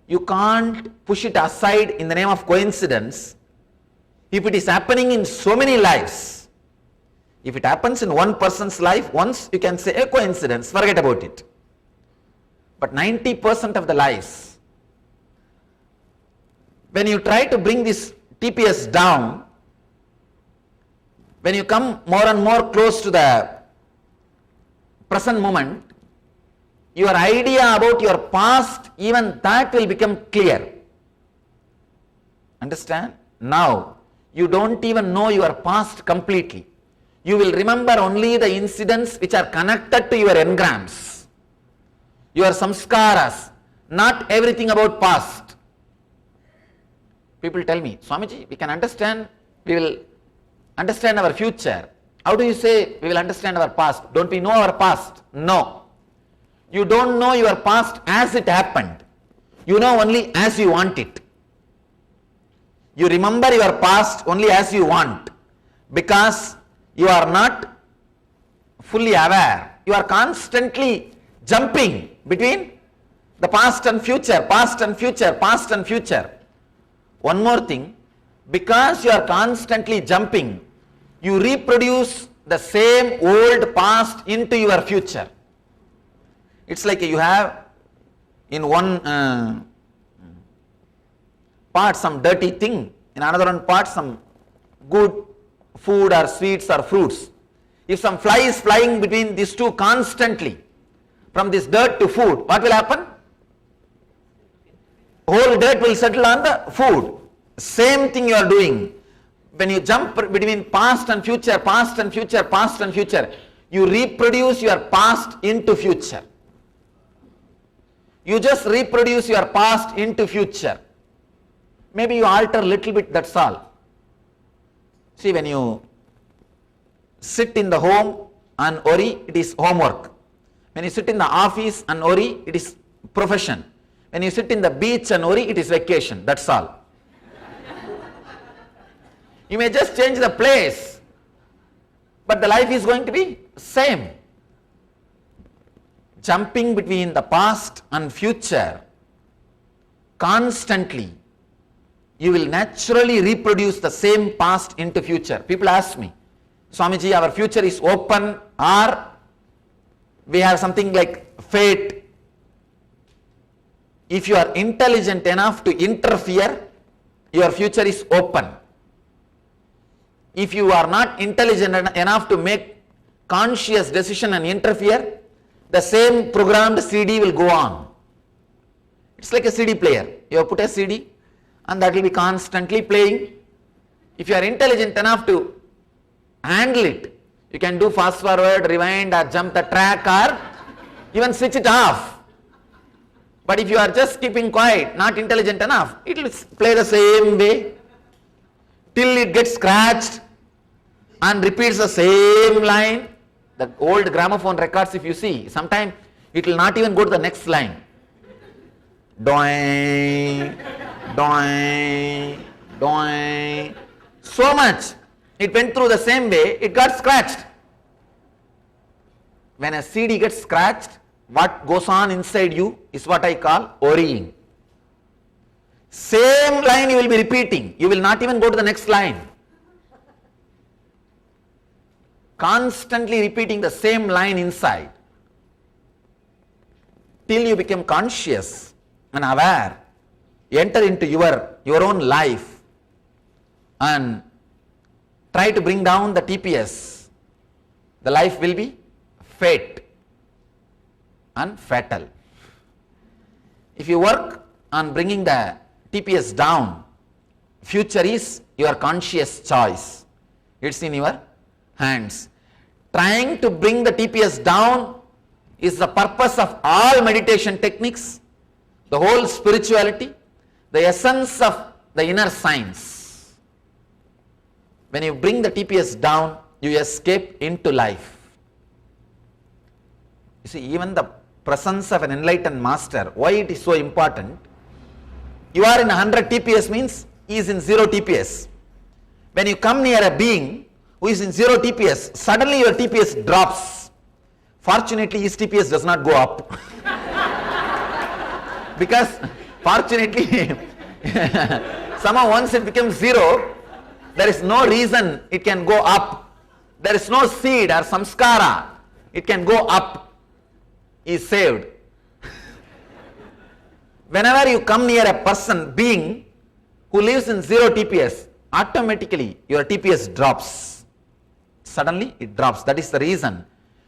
You can't push it aside in the name of coincidence if it is happening in so many lives. If it happens in one person's life once, you can say a coincidence, forget about it. But 90% of the lives, when you try to bring this TPS down, when you come more and more close to the present moment, your idea about your past, even that will become clear. Understand? Now, you don't even know your past completely. You will remember only the incidents which are connected to your engrams, your samskaras, not everything about past. People tell me, Swamiji, we can understand, we will understand our future. How do you say we will understand our past? Don't we know our past? No. You don't know your past as it happened. You know only as you want it. You remember your past only as you want, because you are not fully aware. You are constantly jumping between the past and future, past and future, past and future. One more thing, because you are constantly jumping, you reproduce the same old past into your future. It's like you have in one part some dirty thing, in another one part some good food or sweets or fruits. If some fly is flying between these two constantly, from this dirt to food, what will happen? Whole dirt will settle on the food. Same thing you are doing. When you jump between past and future, past and future, past and future, you reproduce your past into future. You just reproduce your past into future. Maybe you alter a little bit, that's all. See, when you sit in the home and worry, it is homework. When you sit in the office and worry, it is profession. When you sit in the beach and worry, it is vacation, that's all. You may just change the place, but the life is going to be same. Jumping between the past and future constantly, you will naturally reproduce the same past into future. People ask me, Swamiji, our future is open or we have something like fate? If you are intelligent enough to interfere, your future is open. If you are not intelligent enough to make conscious decision and interfere, the same programmed CD will go on. It's like a CD player. You have put a CD and that will be constantly playing. If you are intelligent enough to handle it, you can do fast forward, rewind or jump the track or even switch it off. But if you are just keeping quiet, not intelligent enough, it will play the same way till it gets scratched and repeats the same line. The old gramophone records, if you see, sometimes it will not even go to the next line. Doing, doing, doing. So much. It went through the same way, it got scratched. When a CD gets scratched, what goes on inside you is what I call worrying. Same line you will be repeating. You will not even go to the next line. Constantly repeating the same line inside till you become conscious and aware, enter into your own life and try to bring down the TPS. The life will be fate and fatal. If you work on bringing the TPS down, future is your conscious choice. It's in your hands. Trying to bring the TPS down is the purpose of all meditation techniques, the whole spirituality, the essence of the inner science. When you bring the TPS down, you escape into life. You see, even the presence of an enlightened master, why it is so important? You are in 100 TPS means he is in 0 TPS. When you come near a being who is in 0 TPS, suddenly your TPS drops. Fortunately, his TPS does not go up. Because fortunately, somehow once it becomes 0, there is no reason it can go up. There is no seed or samskara. It can go up. He is saved. Whenever you come near a person, being who lives in 0 TPS, automatically your TPS drops. Suddenly it drops. That is the reason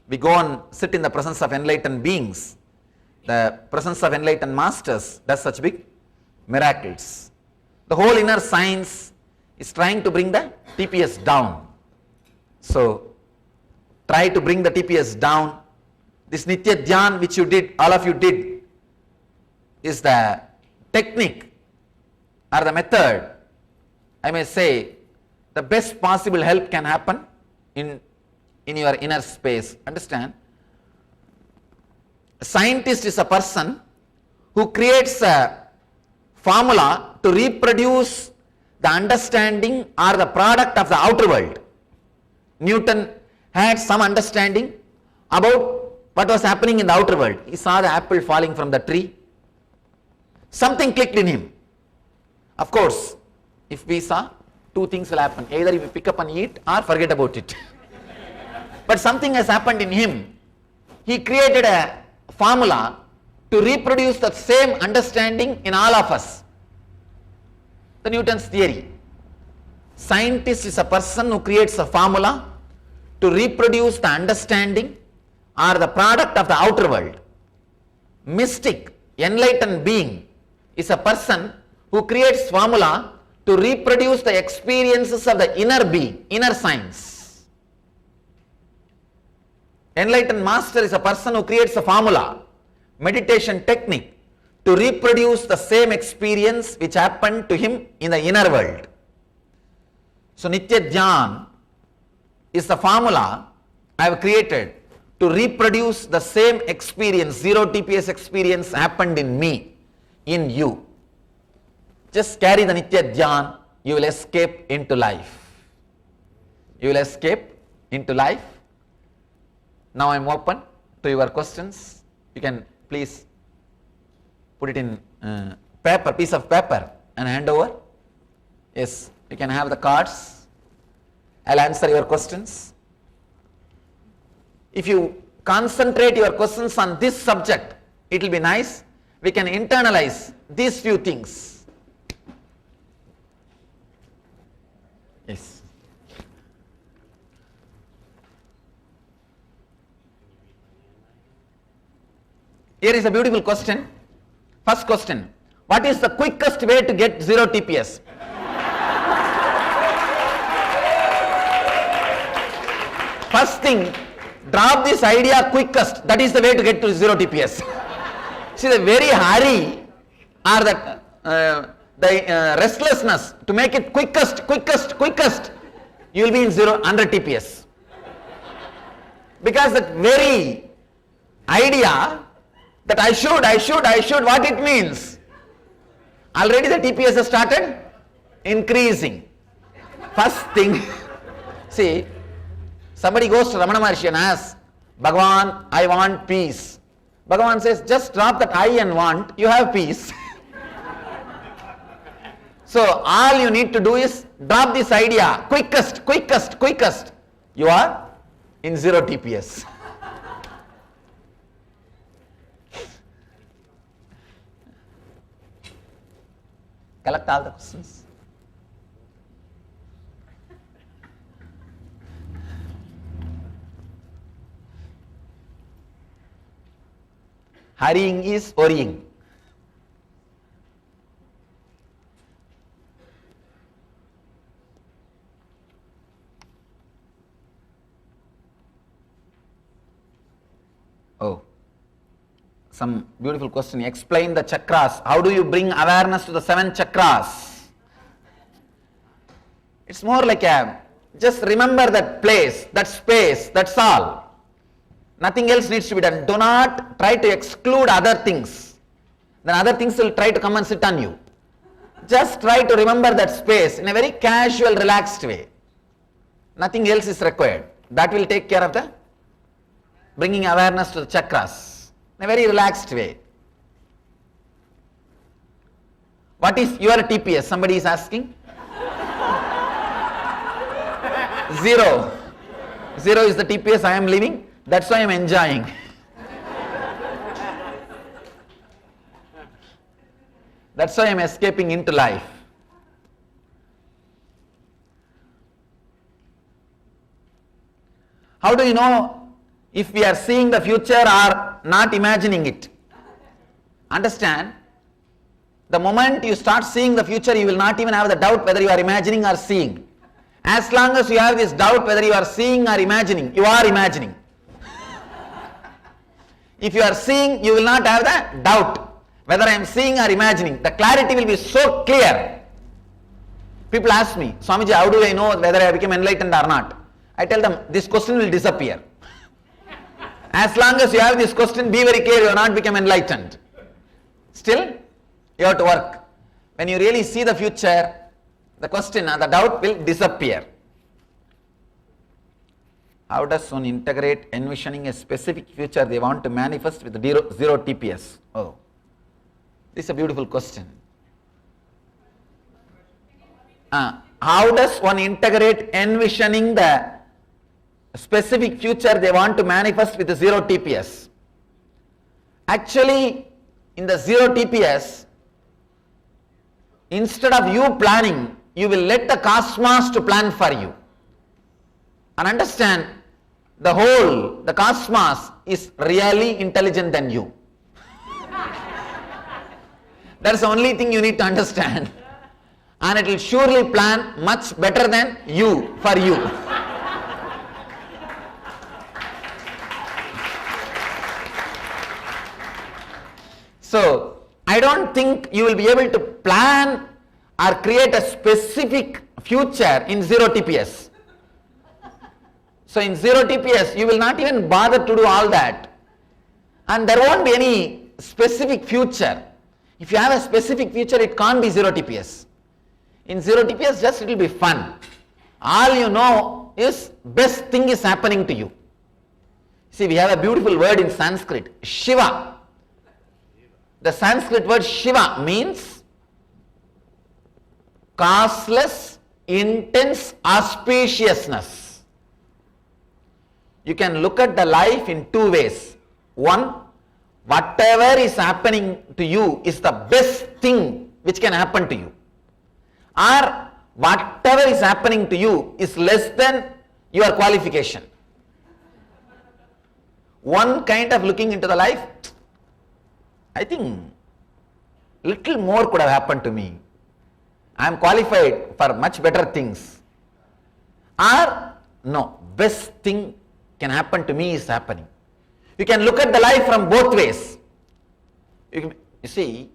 we go and sit in the presence of enlightened beings. The presence of enlightened masters does such big miracles. The whole inner science is trying to bring the TPS down. So try to bring the TPS down. This Nitya Dhyan which you did, all of you did, is the technique or the method. I may say the best possible help can happen in your inner space. Understand? A scientist is a person who creates a formula to reproduce the understanding or the product of the outer world. Newton had some understanding about what was happening in the outer world. He saw the apple falling from the tree. Something clicked in him. Of course, if we saw, 2 things will happen. Either you pick up and eat or forget about it. But something has happened in him. He created a formula to reproduce the same understanding in all of us. The Newton's theory. Scientist is a person who creates a formula to reproduce the understanding or the product of the outer world. Mystic, enlightened being is a person who creates formula to reproduce the experiences of the inner being, inner science. Enlightened master is a person who creates a formula, meditation technique, to reproduce the same experience which happened to him in the inner world. So Nitya Dhyan is the formula I have created to reproduce the same experience, 0 TPS experience happened in me, in you. Just carry the Nitya Dhyan, you will escape into life. You will escape into life. Now I am open to your questions. You can please put it in paper, piece of paper and hand over. Yes, you can have the cards. I'll answer your questions. If you concentrate your questions on this subject, it will be nice. We can internalize these few things. Yes. Here is a beautiful question. First question. What is the quickest way to get 0 TPS? First thing, drop this idea quickest. That is the way to get to 0 TPS. See, the very hurry or the restlessness to make it quickest, you will be in 100 TPS. Because that very idea that I should, what it means? Already the TPS has started increasing. First thing, see, somebody goes to Ramana Maharshi and asks, Bhagavan, I want peace. Bhagavan says, just drop that I and want, you have peace. So all you need to do is drop this idea, quickest. You are in 0 TPS. Collect all the questions. Hurrying is worrying. Oh, some beautiful question. Explain the chakras. How do you bring awareness to the 7 chakras? It's more like just remember that place, that space, that's all. Nothing else needs to be done. Do not try to exclude other things. Then other things will try to come and sit on you. Just try to remember that space in a very casual, relaxed way. Nothing else is required. That will take care of the bringing awareness to the chakras in a very relaxed way. What is your TPS? Somebody is asking. 0. 0 is the TPS I am living. That's why I am enjoying. That's why I am escaping into life. How do you know if we are seeing the future or not imagining it? Understand, the moment you start seeing the future, you will not even have the doubt whether you are imagining or seeing. As long as you have this doubt whether you are seeing or imagining, you are imagining. If you are seeing, you will not have the doubt whether I am seeing or imagining. The clarity will be so clear. People ask me, Swamiji, how do I know whether I become enlightened or not? I tell them, this question will disappear. As long as you have this question, be very clear, you are not become enlightened. Still, you have to work. When you really see the future, the question, the doubt will disappear. How does one integrate envisioning a specific future they want to manifest with 0 TPS? Oh, this is a beautiful question. How does one integrate envisioning the specific future they want to manifest with 0 TPS? Actually, in the 0 TPS, instead of you planning, you will let the cosmos to plan for you. And understand, the cosmos is really intelligent than you. That's the only thing you need to understand. And it will surely plan much better than you, for you. So, I don't think you will be able to plan or create a specific future in 0 TPS. So in 0 TPS, you will not even bother to do all that. And there won't be any specific future. If you have a specific future, it can't be 0 TPS. In 0 TPS, just it will be fun. All you know is best thing is happening to you. See, we have a beautiful word in Sanskrit, Shiva. The Sanskrit word Shiva means causeless, intense auspiciousness. You can look at the life in two ways. One, whatever is happening to you is the best thing which can happen to you. Or whatever is happening to you is less than your qualification. One kind of looking into the life, I think little more could have happened to me. I am qualified for much better things. Or no, best thing can happen to me is happening. You can look at the life from both ways. You see,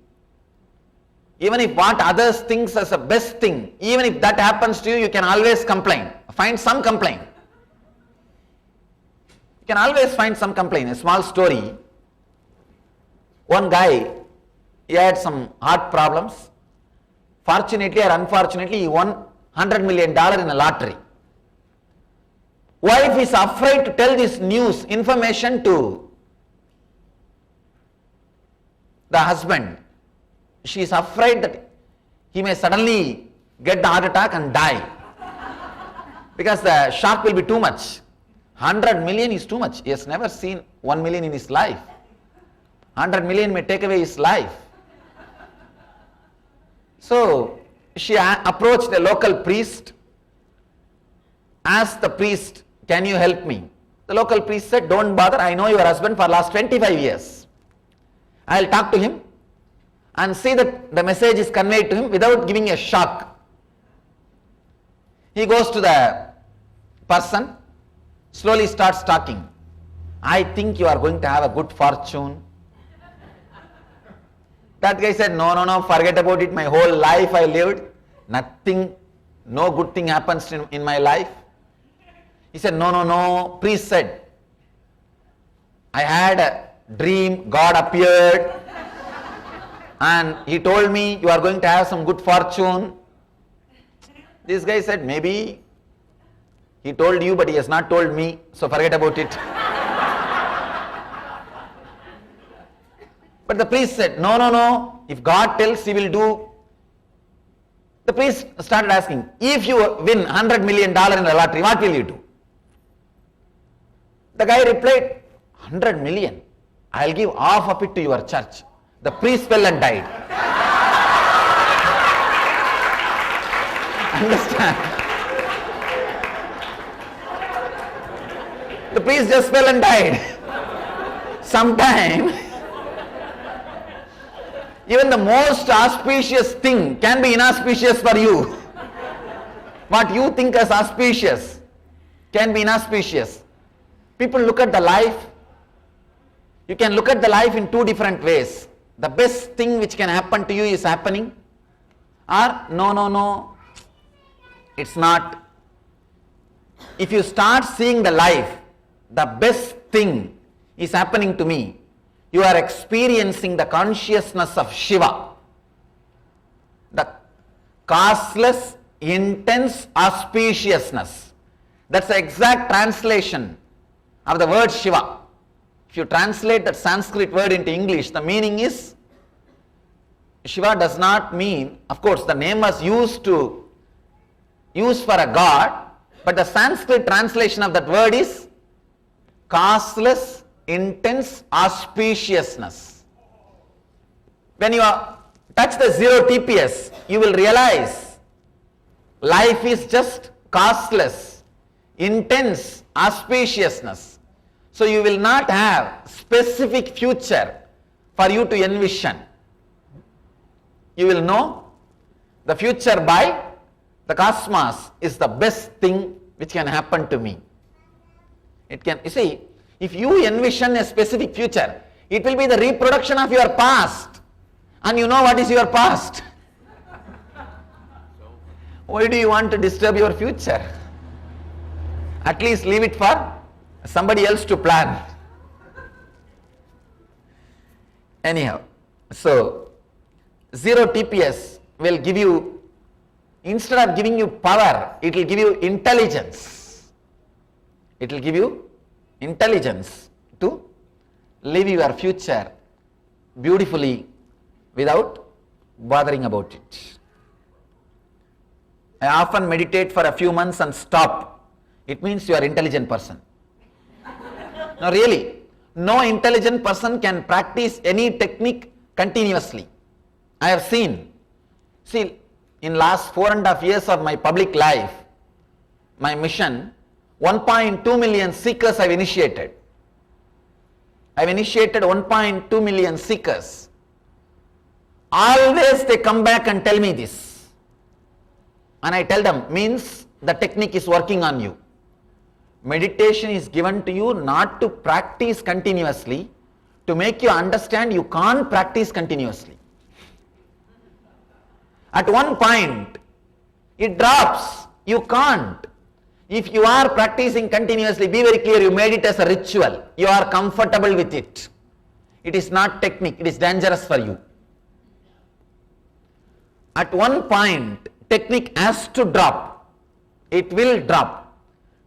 even if what others thinks as a best thing, even if that happens to you, you can always complain. Find some complaint. You can always find some complaint. A small story. One guy, he had some heart problems. Fortunately or unfortunately, he won $100 million in a lottery. Wife is afraid to tell this news, information to the husband. She is afraid that he may suddenly get the heart attack and die. Because the shock will be too much. 100 million is too much. He has never seen 1 million in his life. 100 million may take away his life. So she approached a local priest, asked the priest, "Can you help me?" The local priest said, "Don't bother, I know your husband for last 25 years. I'll talk to him and see that the message is conveyed to him without giving a shock." He goes to the person, slowly starts talking. "I think you are going to have a good fortune." That guy said, no, forget about it. My whole life I lived. Nothing, no good thing happens in my life. He said, no. Priest said, "I had a dream, God appeared and he told me you are going to have some good fortune." This guy said, "Maybe he told you, but he has not told me, so forget about it." But the priest said, no, if God tells, he will do. The priest started asking, "If you win $100 million in the lottery, what will you do?" The guy replied, "100 million, I'll give half of it to your church." The priest fell and died. Understand? The priest just fell and died. Sometime, even the most auspicious thing can be inauspicious for you. What you think as auspicious can be inauspicious. People look at the life. You can look at the life in two different ways. The best thing which can happen to you is happening. Or no, it's not. If you start seeing the life, the best thing is happening to me, you are experiencing the consciousness of Shiva. The causeless, intense auspiciousness. That's the exact translation of the word Shiva. If you translate that Sanskrit word into English, the meaning is, Shiva does not mean, of course the name was used for a god, but the Sanskrit translation of that word is causeless, intense auspiciousness. When you touch the zero TPS, you will realize life is just causeless, intense auspiciousness. So you will not have specific future for you to envision. You will know the future by the cosmos is the best thing which can happen to me. It can, you see, if you envision a specific future, it will be the reproduction of your past. And you know what is your past. Why do you want to disturb your future? At least leave it for somebody else to plan. Anyhow, so zero TPS will give you, instead of giving you power, it will give you intelligence. It will give you intelligence to live your future beautifully without bothering about it. I often meditate for a few months and stop. It means you are an intelligent person. No, really. No intelligent person can practice any technique continuously. I have seen. See, in last 4.5 years of my public life, my mission, 1.2 million seekers I have initiated. I have initiated 1.2 million seekers. Always they come back and tell me this. And I tell them, means the technique is working on you. Meditation is given to you not to practice continuously, to make you understand you can't practice continuously. At one point, it drops. You can't. If you are practicing continuously, be very clear, you made it as a ritual. You are comfortable with it. It is not technique, it is dangerous for you. At one point, technique has to drop. It will drop.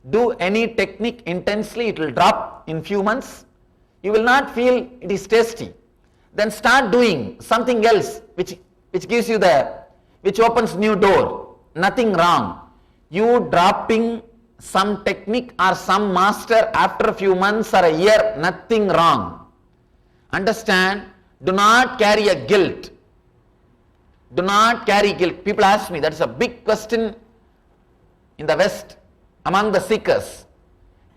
Do any technique intensely, it will drop in few months. You will not feel it is tasty. Then start doing something else which gives you which opens new door. Nothing wrong. You dropping some technique or some master after a few months or a year, nothing wrong. Understand, do not carry a guilt. Do not carry guilt. People ask me, that is a big question in the West among the seekers.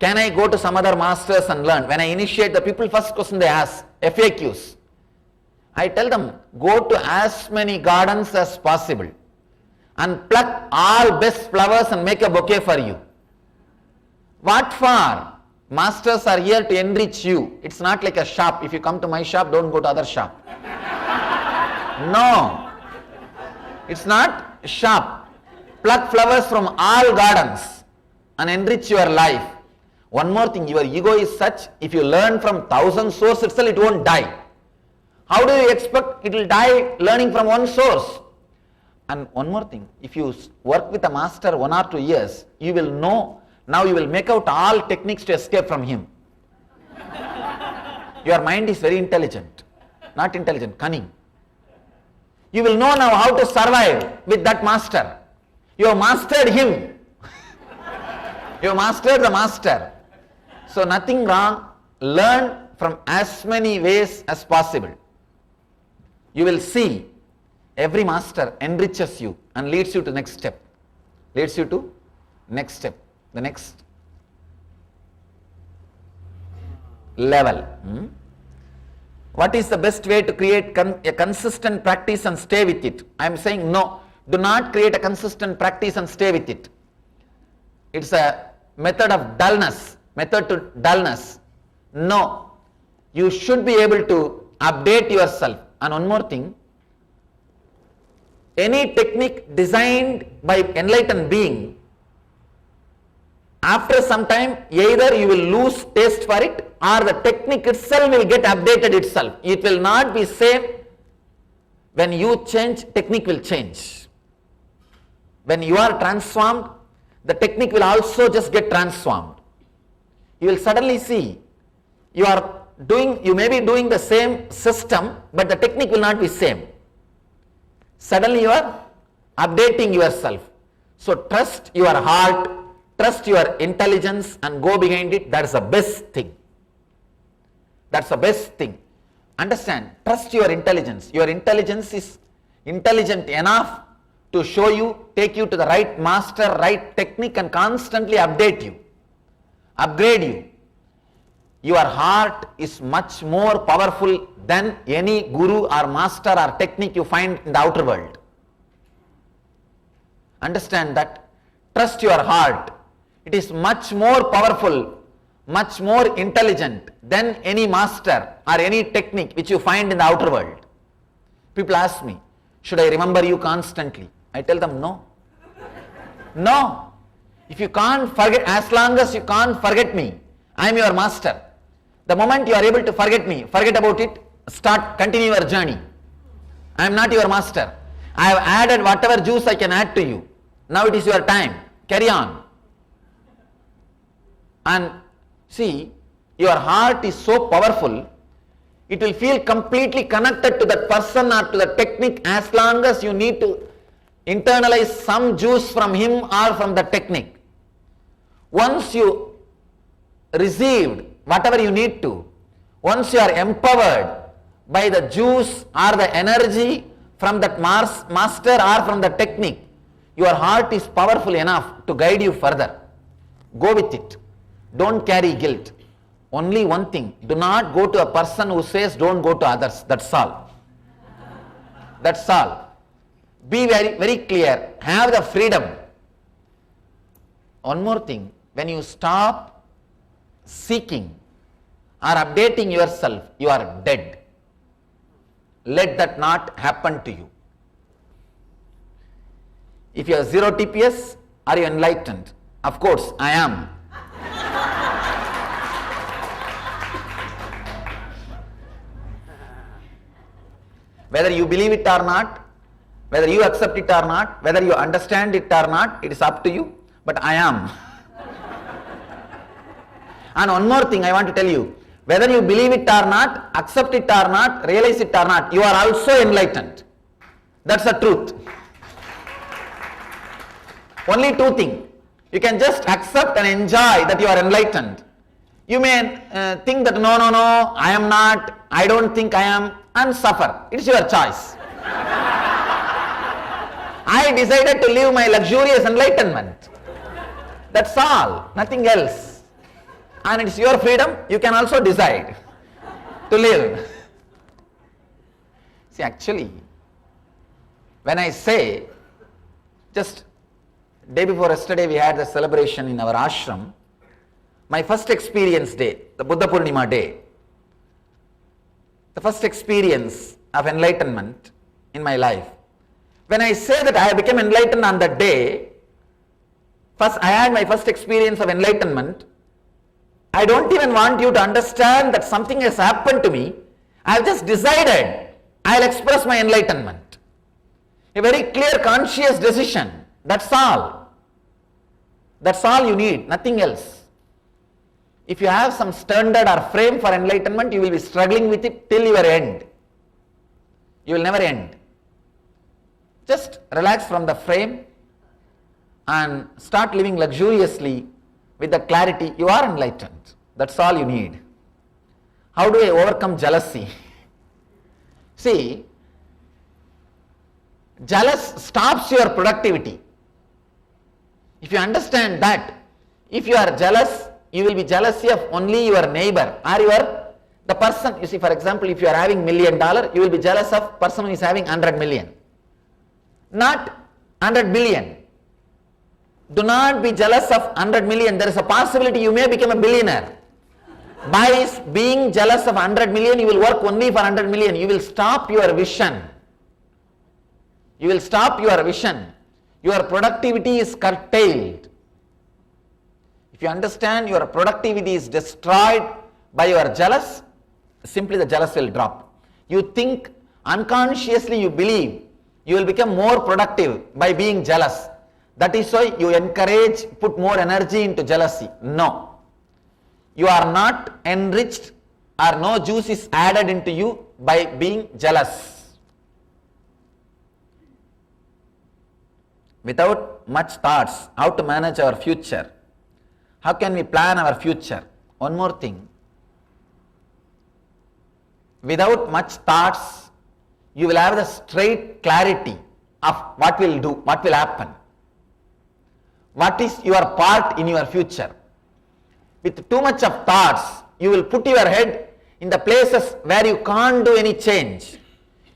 Can I go to some other masters and learn? When I initiate, the people first question they ask, FAQs. I tell them, go to as many gardens as possible and pluck all best flowers and make a bouquet for you. What for? Masters are here to enrich you. It's not like a shop. If you come to my shop, don't go to other shop. No. It's not a shop. Pluck flowers from all gardens and enrich your life. One more thing, your ego is such, if you learn from 1,000 sources itself, it won't die. How do you expect it will die learning from one source? And one more thing, if you work with a master 1 or 2 years, you will know, now you will make out all techniques to escape from him. Your mind is very intelligent, not intelligent, cunning. You will know now how to survive with that master. You have mastered him. You have mastered the master. So nothing wrong, learn from as many ways as possible. You will see every master enriches you and leads you to next step. Leads you to next step, the next level. What is the best way to create a consistent practice and stay with it? I am saying no, do not create a consistent practice and stay with it. It's a method of dullness, method to dullness. No, you should be able to update yourself. And one more thing, any technique designed by enlightened being, after some time either you will lose taste for it or the technique itself will get updated itself. It will not be same. When you change, technique will change. When you are transformed, the technique will also just get transformed. You will suddenly see you may be doing the same system, but the technique will not be same. Suddenly you are updating yourself. So trust your heart, trust your intelligence and go behind it. That is the best thing. That's the best thing. Understand, trust your intelligence. Your intelligence is intelligent enough to show you, take you to the right master, right technique and constantly update you, upgrade you. Your heart is much more powerful than any guru or master or technique you find in the outer world. Understand that. Trust your heart. It is much more powerful, much more intelligent than any master or any technique which you find in the outer world. People ask me, should I remember you constantly? I tell them no. No. If you can't forget, as long as you can't forget me, I am your master. The moment you are able to forget me, forget about it, continue your journey. I am not your master. I have added whatever juice I can add to you. Now it is your time. Carry on. And see, your heart is so powerful, it will feel completely connected to that person or to the technique as long as you need to internalize some juice from him or from the technique. Once you received whatever you need to, once you are empowered by the juice or the energy from that master or from the technique, your heart is powerful enough to guide you further. Go with it. Don't carry guilt. Only one thing, do not go to a person who says don't go to others. That's all. That's all. Be very, very clear. Have the freedom. One more thing, when you stop seeking or updating yourself, you are dead. Let that not happen to you. If you are 0 TPS, are you enlightened? Of course, I am. Whether you believe it or not, whether you accept it or not, whether you understand it or not, it is up to you, but I am. And one more thing I want to tell you, whether you believe it or not, accept it or not, realize it or not, you are also enlightened. That's the truth. Only two things. You can just accept and enjoy that you are enlightened. You may think that no, I am not, I don't think I am, and suffer. It's your choice. I decided to live my luxurious enlightenment. That's all, nothing else. And it's your freedom, you can also decide to live. See, actually, when I say, just day before yesterday we had the celebration in our ashram, my first experience day, the Buddha Purnima day, the first experience of enlightenment in my life. When I say that I became enlightened on that day, first I had my first experience of enlightenment, I don't even want you to understand that something has happened to me. I have just decided I will express my enlightenment. A very clear conscious decision. That's all. That's all you need, nothing else. If you have some standard or frame for enlightenment, you will be struggling with it till your end. You will never end. Just relax from the frame and start living luxuriously with the clarity you are enlightened. That's all you need. How do I overcome jealousy? See, jealous stops your productivity. If you understand that, if you are jealous, you will be jealousy of only your neighbor or the person. You see, for example, if you are having $1 million, you will be jealous of person who is having 100 million. Not 100 billion. Do not be jealous of 100 million. There is a possibility you may become a billionaire. By being jealous of 100 million, you will work only for 100 million. You will stop your vision. You will stop your vision. Your productivity is curtailed. If you understand your productivity is destroyed by your jealous, simply the jealous will drop. You think unconsciously, you believe you will become more productive by being jealous. That is why you encourage, put more energy into jealousy. No. You are not enriched or no juice is added into you by being jealous. Without much thoughts, how to manage our future? How can we plan our future? One more thing. Without much thoughts, you will have the straight clarity of what will do, what will happen. What is your part in your future? With too much of thoughts, you will put your head in the places where you can't do any change.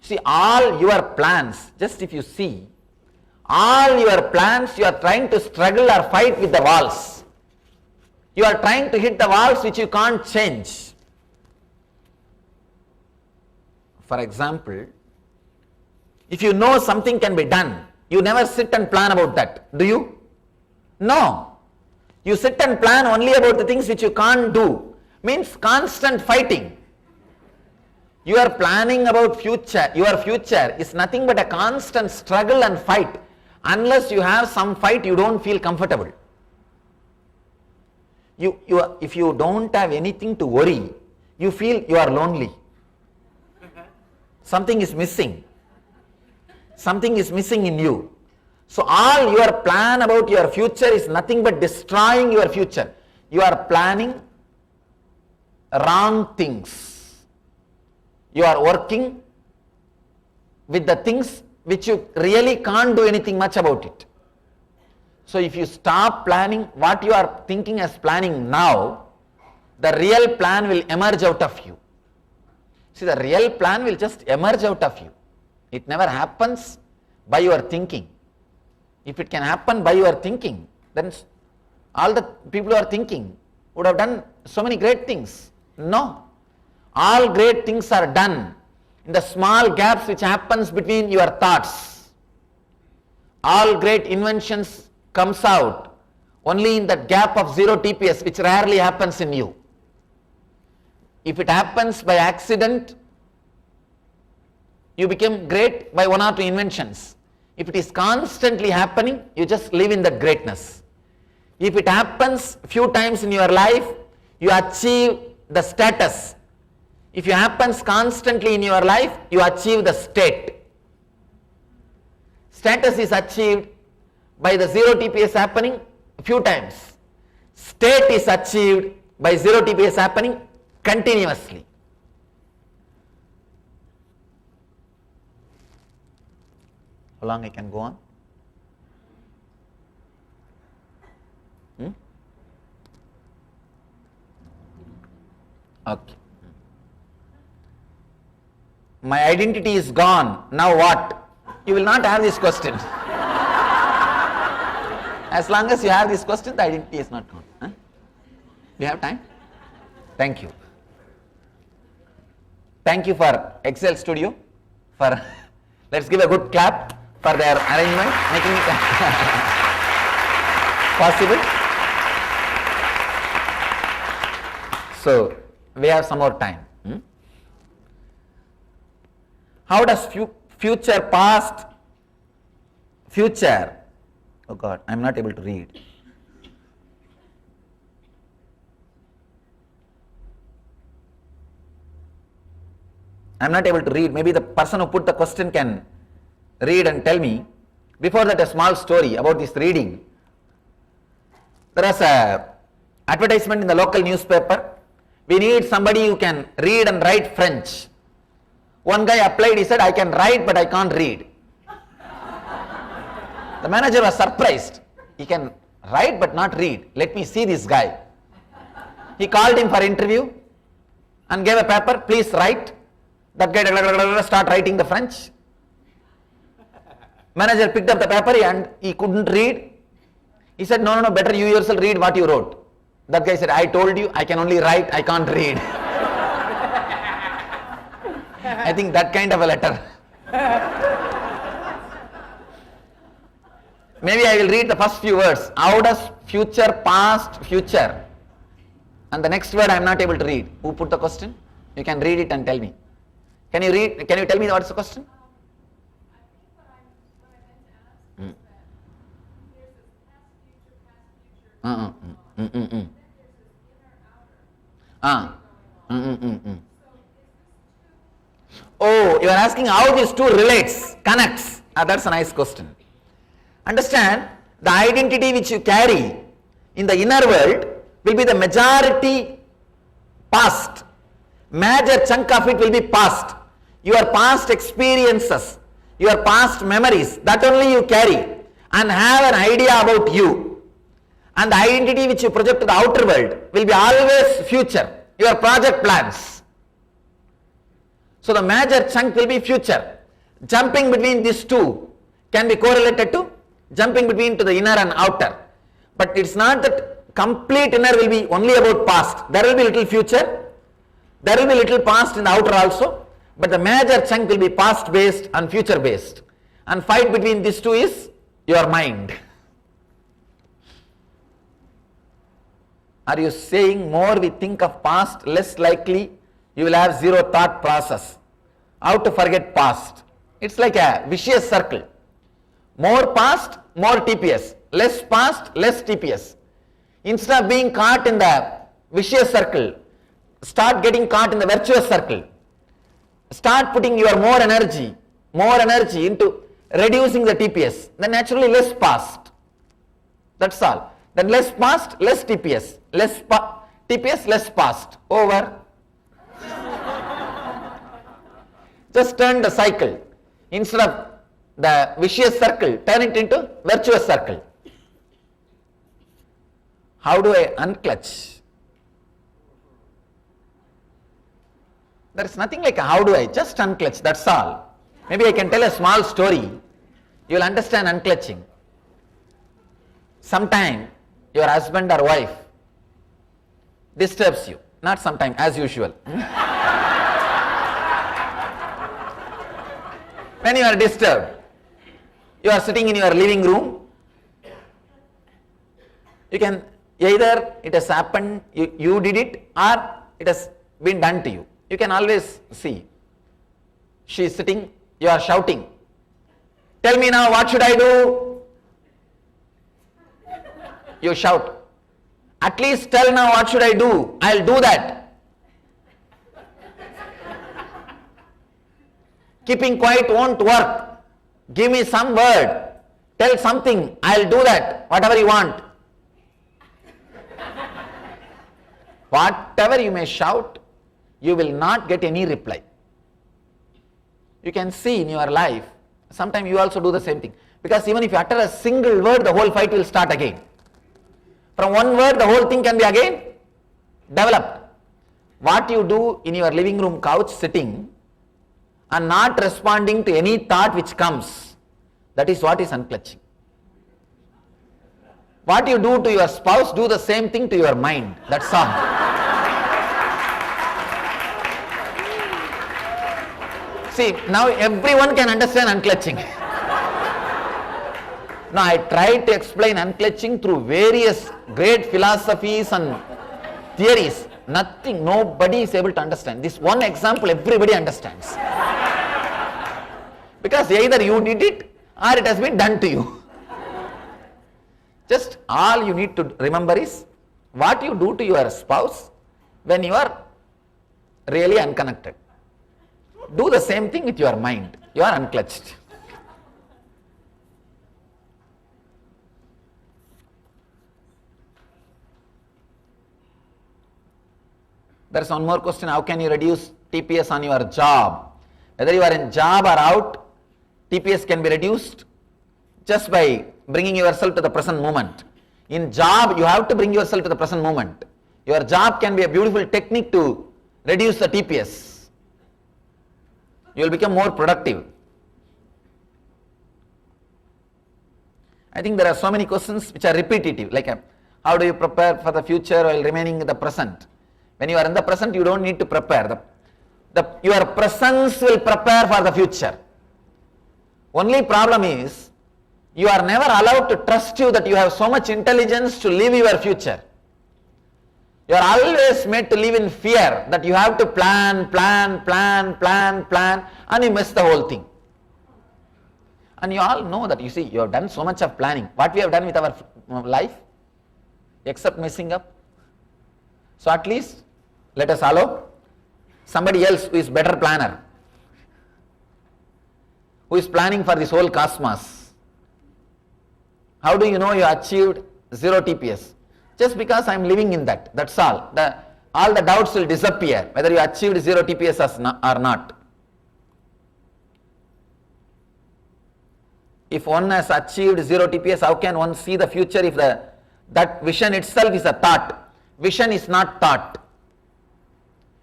See, all your plans, just if you see, all your plans, you are trying to struggle or fight with the walls. You are trying to hit the walls which you can't change. For example, if you know something can be done, you never sit and plan about that, do you? No. You sit and plan only about the things which you can't do. Means constant fighting. You are planning about future. Your future is nothing but a constant struggle and fight. Unless you have some fight, you don't feel comfortable. If you don't have anything to worry, you feel you are lonely. Something is missing. Something is missing in you. So all your plan about your future is nothing but destroying your future. You are planning wrong things. You are working with the things which you really can't do anything much about it. So if you stop planning what you are thinking as planning now, the real plan will emerge out of you. See, the real plan will just emerge out of you. It never happens by your thinking. If it can happen by your thinking, then all the people who are thinking would have done so many great things. No. All great things are done in the small gaps which happens between your thoughts. All great inventions comes out only in that gap of 0 TPS, which rarely happens in you. If it happens by accident, you become great by 1 or 2 inventions. If it is constantly happening, you just live in that greatness. If it happens few times in your life, you achieve the status. If it happens constantly in your life, you achieve the state. Status is achieved by the 0 TPS happening few times. State is achieved by 0 TPS happening continuously. How long I can go on? Okay. My identity is gone. Now what? You will not have this question. As long as you have this question, the identity is not gone. Huh? We have time? Thank you. Thank you for Excel Studio for let's give a good clap for their arrangement, making it possible. So we have some more time. How does future, past, future, oh God, I am not able to read. I am not able to read. Maybe the person who put the question can read and tell me. Before that, a small story about this reading. There was a advertisement in the local newspaper. We need somebody who can read and write French. One guy applied, he said, I can write but I can't read. The manager was surprised. He can write but not read. Let me see this guy. He called him for interview and gave a paper, please write. That guy start writing the French. Manager picked up the paper and he couldn't read. He said, no, better you yourself read what you wrote. That guy said, I told you, I can only write, I can't read. I think that kind of a letter. Maybe I will read the first few words. How does future, past, future? And the next word I am not able to read. Who put the question? You can read it and tell me. Can you read? Can you tell me what's the question? Oh, you are asking how these two relates, connects. That's a nice question. Understand, the identity which you carry in the inner world will be the majority past. Major chunk of it will be past. Your past experiences, your past memories, that only you carry and have an idea about you. And the identity which you project to the outer world will be always future, your project plans. So the major chunk will be future. Jumping between these two can be correlated to jumping between to the inner and outer. But it's not that complete inner will be only about past. There will be little future, there will be little past in the outer also, but the major chunk will be past based and future based. And fight between these two is your mind. Are you saying more we think of past, less likely you will have zero thought process? How to forget past? It's like a vicious circle. More past, more TPS. Less past, less TPS. Instead of being caught in the vicious circle, start getting caught in the virtuous circle. Start putting your more energy into reducing the TPS, then naturally less past. That's all. Then less past, less TPS. TPS, less past. Over. Just turn the cycle. Instead of the vicious circle, turn it into virtuous circle. How do I unclutch? There is nothing like a how do I, just unclutch, that's all. Maybe I can tell a small story. You will understand unclutching. Sometime your husband or wife disturbs you. Not sometime, as usual. When you are disturbed, you are sitting in your living room, you can either it has happened, you did it, or it has been done to you. You can always see. She is sitting, you are shouting. Tell me now, what should I do? You shout. At least tell now, what should I do? I'll do that. Keeping quiet won't work. Give me some word. Tell something. I'll do that. Whatever you want. Whatever you may shout, you will not get any reply. You can see in your life, sometimes you also do the same thing. Because even if you utter a single word, the whole fight will start again. From one word, the whole thing can be again developed. What you do in your living room couch sitting and not responding to any thought which comes, that is what is unclutching. What you do to your spouse, do the same thing to your mind. That's all. See, now everyone can understand unclutching. Now I tried to explain unclutching through various great philosophies and theories. Nothing, nobody is able to understand. This one example everybody understands. Because either you did it or it has been done to you. Just all you need to remember is what you do to your spouse when you are really unconnected. Do the same thing with your mind. You are unclutched. There is one more question. How can you reduce TPS on your job? Whether you are in job or out, TPS can be reduced just by bringing yourself to the present moment. In job, you have to bring yourself to the present moment. Your job can be a beautiful technique to reduce the TPS. You will become more productive. I think there are so many questions which are repetitive, like how do you prepare for the future while remaining in the present? When you are in the present, you don't need to prepare. Your presence will prepare for the future. Only problem is, you are never allowed to trust you that you have so much intelligence to live your future. You are always made to live in fear that you have to plan, and you miss the whole thing. And you all know that, you see, you have done so much of planning. What we have done with our life, except messing up. So at least, let us allow somebody else who is better planner, who is planning for this whole cosmos. How do you know you achieved 0 TPS? Just because I am living in that, that's all. All the doubts will disappear, whether you achieved 0 TPS or not. If one has achieved 0 TPS, how can one see the future if that vision itself is a thought? Vision is not thought.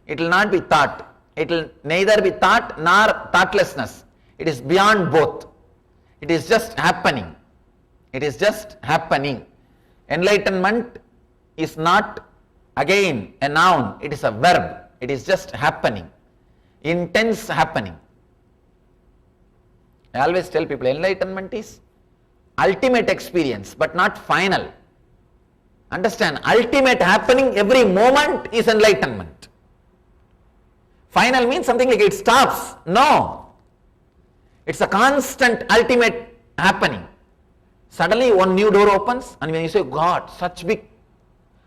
It will not be thought. It will neither be thought nor thoughtlessness. It is beyond both. It is just happening. It is just happening. Enlightenment is not again a noun, it is a verb. It is just happening. Intense happening. I always tell people enlightenment is ultimate experience but not final. Understand, ultimate happening every moment is enlightenment. Final means something like it stops. No. It's a constant ultimate happening. Suddenly one new door opens and when you say, God, such big,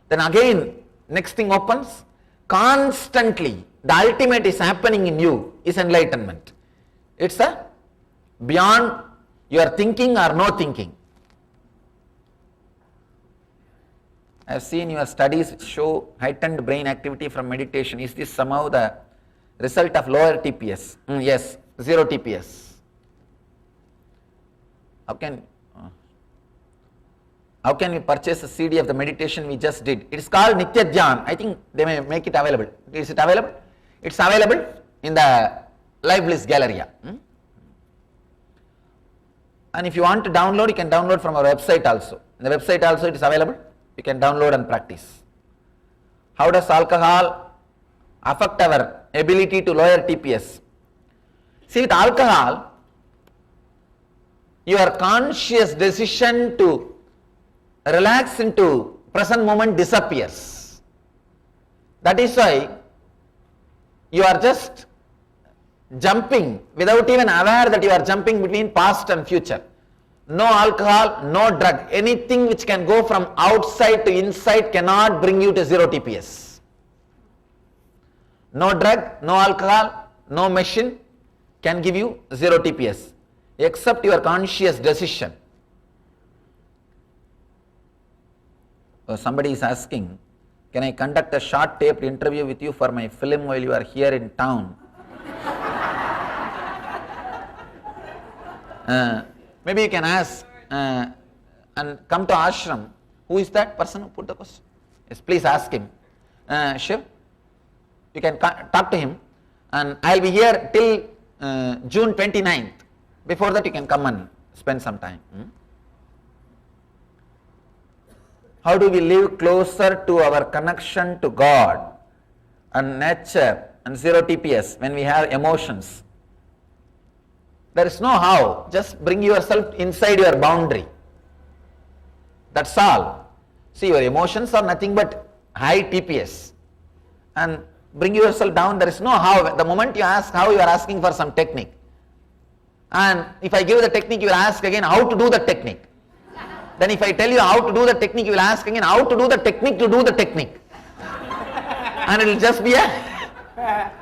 then again next thing opens. Constantly the ultimate is happening in you is enlightenment. It's a beyond You are thinking or no thinking. I have seen your studies show heightened brain activity from meditation. Is this somehow the result of lower TPS? Yes, 0 TPS. How can we purchase a CD of the meditation we just did? It is called Nithyananda. I think they may make it available. Is it available? It's available in the Live Bliss Galleria. And if you want to download, you can download from our website also. In the website also it is available. You can download and practice. How does alcohol affect our ability to lower TPS? See, with alcohol, your conscious decision to relax into present moment disappears. That is why you are just jumping without even aware that you are jumping between past and future. No alcohol, no drug, anything which can go from outside to inside cannot bring you to 0 TPS. No drug, no alcohol, no machine can give you 0 TPS except your conscious decision. Somebody is asking, can I conduct a short taped interview with you for my film while you are here in town? Maybe you can ask and come to ashram. Who is that person who put the question? Yes, please ask him. Shiv, you can talk to him, and I will be here till June 29th. Before that you can come and spend some time. How do we live closer to our connection to God and nature and 0 TPS when we have emotions? There is no how, just bring yourself inside your boundary. That's all. See, your emotions are nothing but high TPS, and bring yourself down. There is no how. The moment you ask how, you are asking for some technique, and if I give the technique, you will ask again how to do the technique. Then if I tell you how to do the technique, you will ask again how to do the technique to do the technique, and it will just be a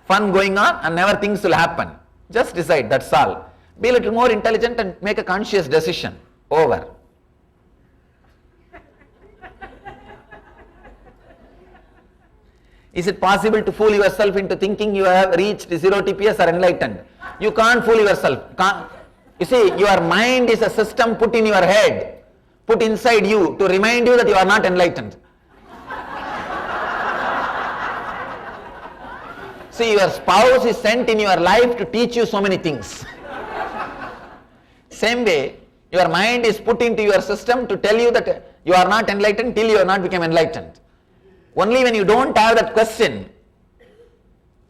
fun going on and never things will happen. Just decide, that's all. Be a little more intelligent and make a conscious decision. Over. Is it possible to fool yourself into thinking you have reached 0 TPS or enlightened? You can't fool yourself. You see, your mind is a system put in your head, put inside you to remind you that you are not enlightened. See, your spouse is sent in your life to teach you so many things. Same way, your mind is put into your system to tell you that you are not enlightened till you are not become enlightened. Only when you don't have that question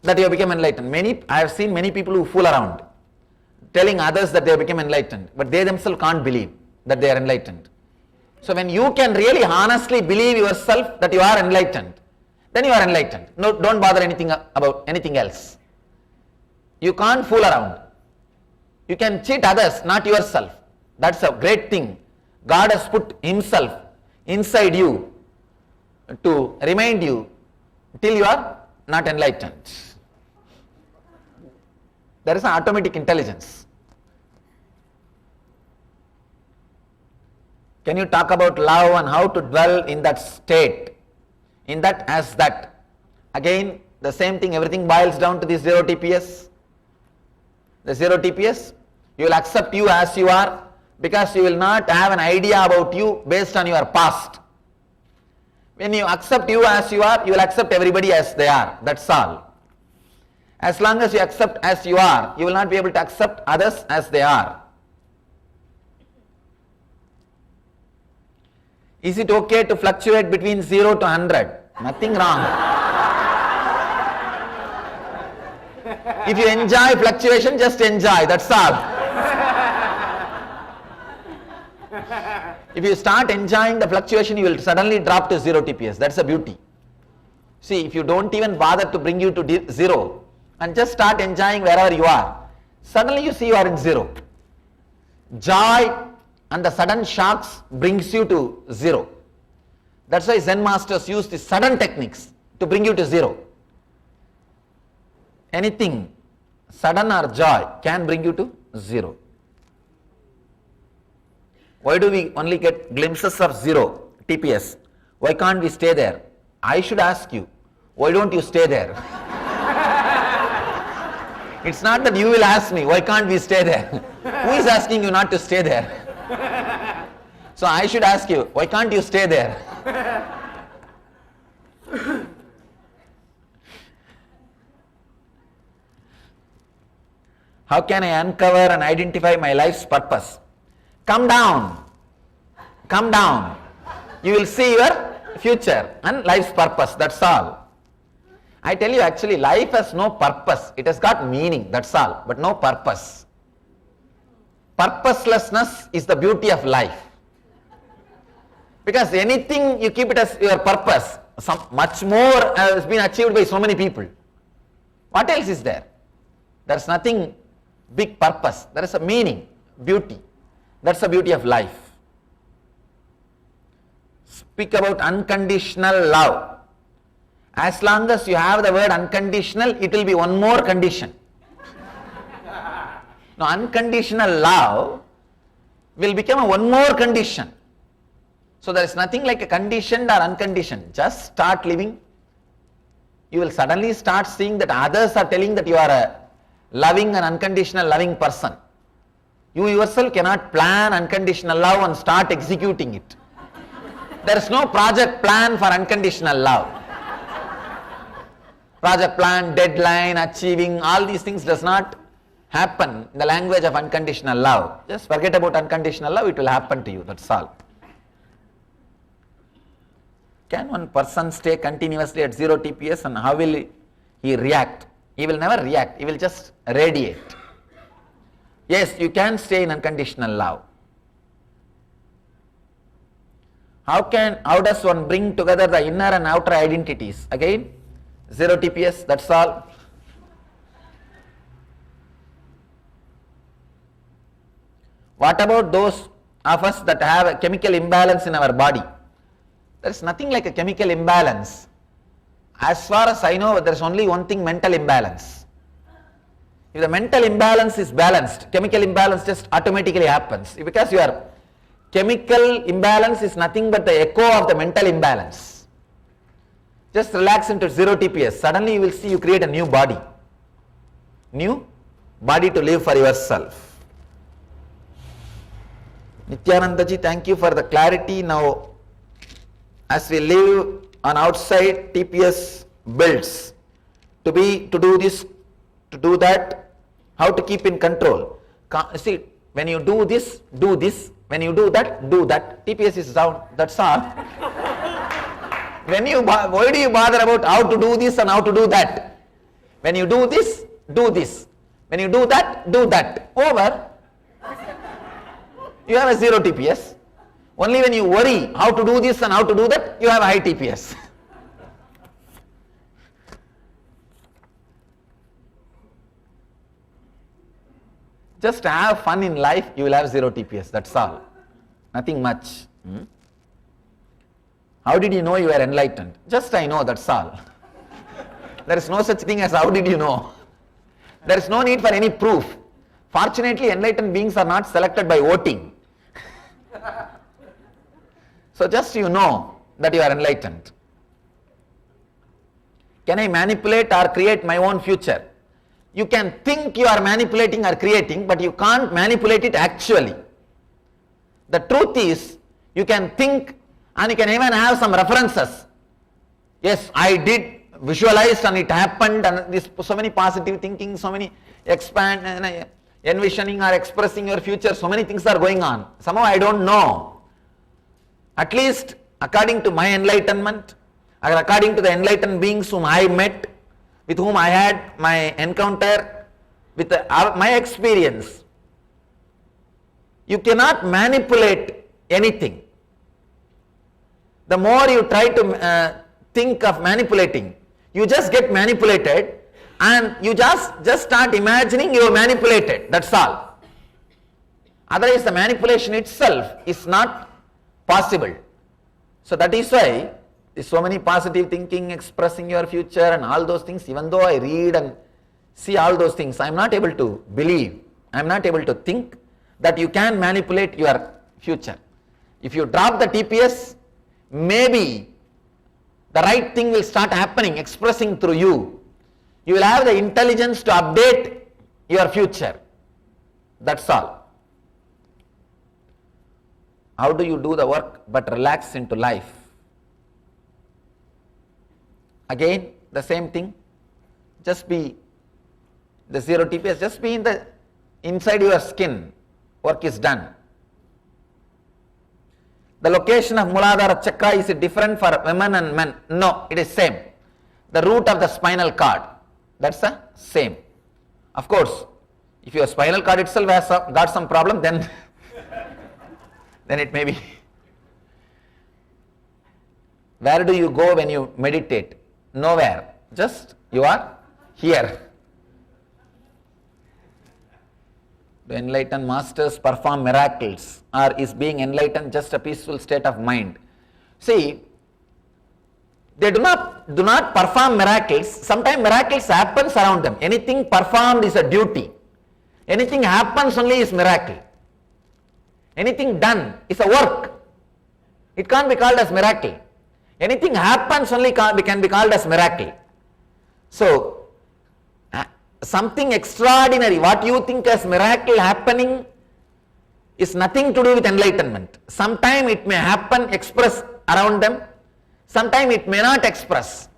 that you have become enlightened. I have seen many people who fool around, telling others that they have become enlightened, but they themselves can't believe that they are enlightened. So when you can really honestly believe yourself that you are enlightened, then you are enlightened. No, don't bother about anything else. You can't fool around. You can cheat others, not yourself. That's a great thing. God has put himself inside you to remind you till you are not enlightened. There is an automatic intelligence. Can you talk about love and how to dwell in that state? In that as that. Again, the same thing, everything boils down to this 0 TPS. The 0 TPS, you will accept you as you are because you will not have an idea about you based on your past. When you accept you as you are, you will accept everybody as they are. That's all. As long as you accept as you are, you will not be able to accept others as they are. Is it okay to fluctuate between 0 to 100? Nothing wrong. If you enjoy fluctuation, just enjoy, that's all. If you start enjoying the fluctuation, you will suddenly drop to 0 TPS. That's the beauty. See, if you don't even bother to bring you to 0 and just start enjoying wherever you are, suddenly you see you are in 0. Joy and the sudden shocks brings you to 0. That's why Zen masters use the sudden techniques to bring you to 0. Anything sudden or joy can bring you to 0. Why do we only get glimpses of 0 TPS? Why can't we stay there? I should ask you, why don't you stay there? It's not that you will ask me, why can't we stay there? Who is asking you not to stay there? So I should ask you, why can't you stay there? How can I uncover and identify my life's purpose? Come down. Come down. You will see your future and life's purpose, that's all. I tell you, actually life has no purpose. It has got meaning, that's all, but no purpose. Purposelessness is the beauty of life. Because anything you keep it as your purpose, much more has been achieved by so many people. What else is there? There is nothing big purpose. There is a meaning, beauty. That's the beauty of life. Speak about unconditional love. As long as you have the word unconditional, it will be one more condition. Now, unconditional love will become a one more condition. So, there is nothing like a conditioned or unconditioned. Just start living. You will suddenly start seeing that others are telling that you are a loving and unconditional loving person. You yourself cannot plan unconditional love and start executing it. There is no project plan for unconditional love. Project plan, deadline, achieving, all these things does not happen in the language of unconditional love. Just forget about unconditional love, it will happen to you, that's all. Can one person stay continuously at 0 TPS and how will he react? He will never react, he will just radiate. Yes, you can stay in unconditional love. How does one bring together the inner and outer identities? Again, 0 TPS, that's all. What about those of us that have a chemical imbalance in our body? There is nothing like a chemical imbalance. As far as I know, there is only one thing, mental imbalance. If the mental imbalance is balanced, chemical imbalance just automatically happens. Because your chemical imbalance is nothing but the echo of the mental imbalance. Just relax into 0 TPS. Suddenly you will see you create a new body. New body to live for yourself. Nithyananda ji, thank you for the clarity. Now, as we live on outside, TPS builds to do this, to do that, how to keep in control. See, when you do this, when you do that, TPS is down, that's all. Why do you bother about how to do this and how to do that? When you do this, do this. When you do that, over. You have a 0 TPS. Only when you worry how to do this and how to do that, you have a high TPS. Just have fun in life, you will have 0 TPS, that's all. Nothing much. How did you know you were enlightened? Just I know, that's all. There is no such thing as how did you know. There is no need for any proof. Fortunately, enlightened beings are not selected by voting. So just you know that you are enlightened. Can I manipulate or create my own future? You can think you are manipulating or creating, but you can't manipulate it actually. The truth is, you can think and you can even have some references. Yes, I did visualize and it happened, and this so many positive thinking, so many envisioning or expressing your future, so many things are going on. Somehow I don't know. At least according to my enlightenment, or according to the enlightened beings whom I met, with whom I had my encounter, with my experience, you cannot manipulate anything. The more you try to think of manipulating, you just get manipulated and you just start imagining you are manipulated, that's all. Otherwise the manipulation itself is not possible. So that is why so many positive thinking, expressing your future and all those things, even though I read and see all those things, I am not able to believe, I am not able to think that you can manipulate your future. If you drop the TPS, maybe the right thing will start happening, expressing through you. You will have the intelligence to update your future. That's all. How do you do the work but relax into life? Again, the same thing. Just be the zero TPS, just be inside your skin. Work is done. The location of Muladhara chakra is different for women and men. No, it is same. The root of the spinal cord, that's the same. Of course, if your spinal cord itself has got some problem, then then it may be. Where do you go when you meditate? Nowhere. Just you are here. Do enlightened masters perform miracles, or is being enlightened just a peaceful state of mind? See, they do not perform miracles. Sometimes miracles happens around them. Anything performed is a duty. Anything happens only is miracle. Anything done is a work. It can't be called as miracle. Anything happens only can be called as miracle. So, something extraordinary, what you think as miracle happening is nothing to do with enlightenment. Sometime it may happen, express around them. Sometime it may not express.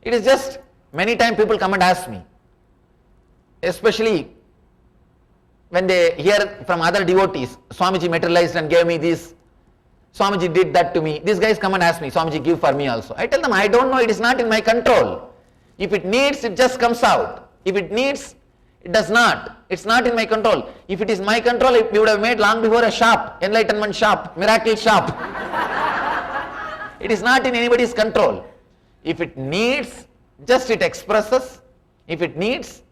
It is just, many times people come and ask me, especially when they hear from other devotees, Swamiji materialized and gave me this, Swamiji did that to me. These guys come and ask me, Swamiji give for me also. I tell them, I don't know, it is not in my control. If it needs, it just comes out. If it needs, it does not. It's not in my control. If it is my control, we would have made long before a shop, enlightenment shop, miracle shop. It is not in anybody's control. If it needs, just it expresses. If it needs,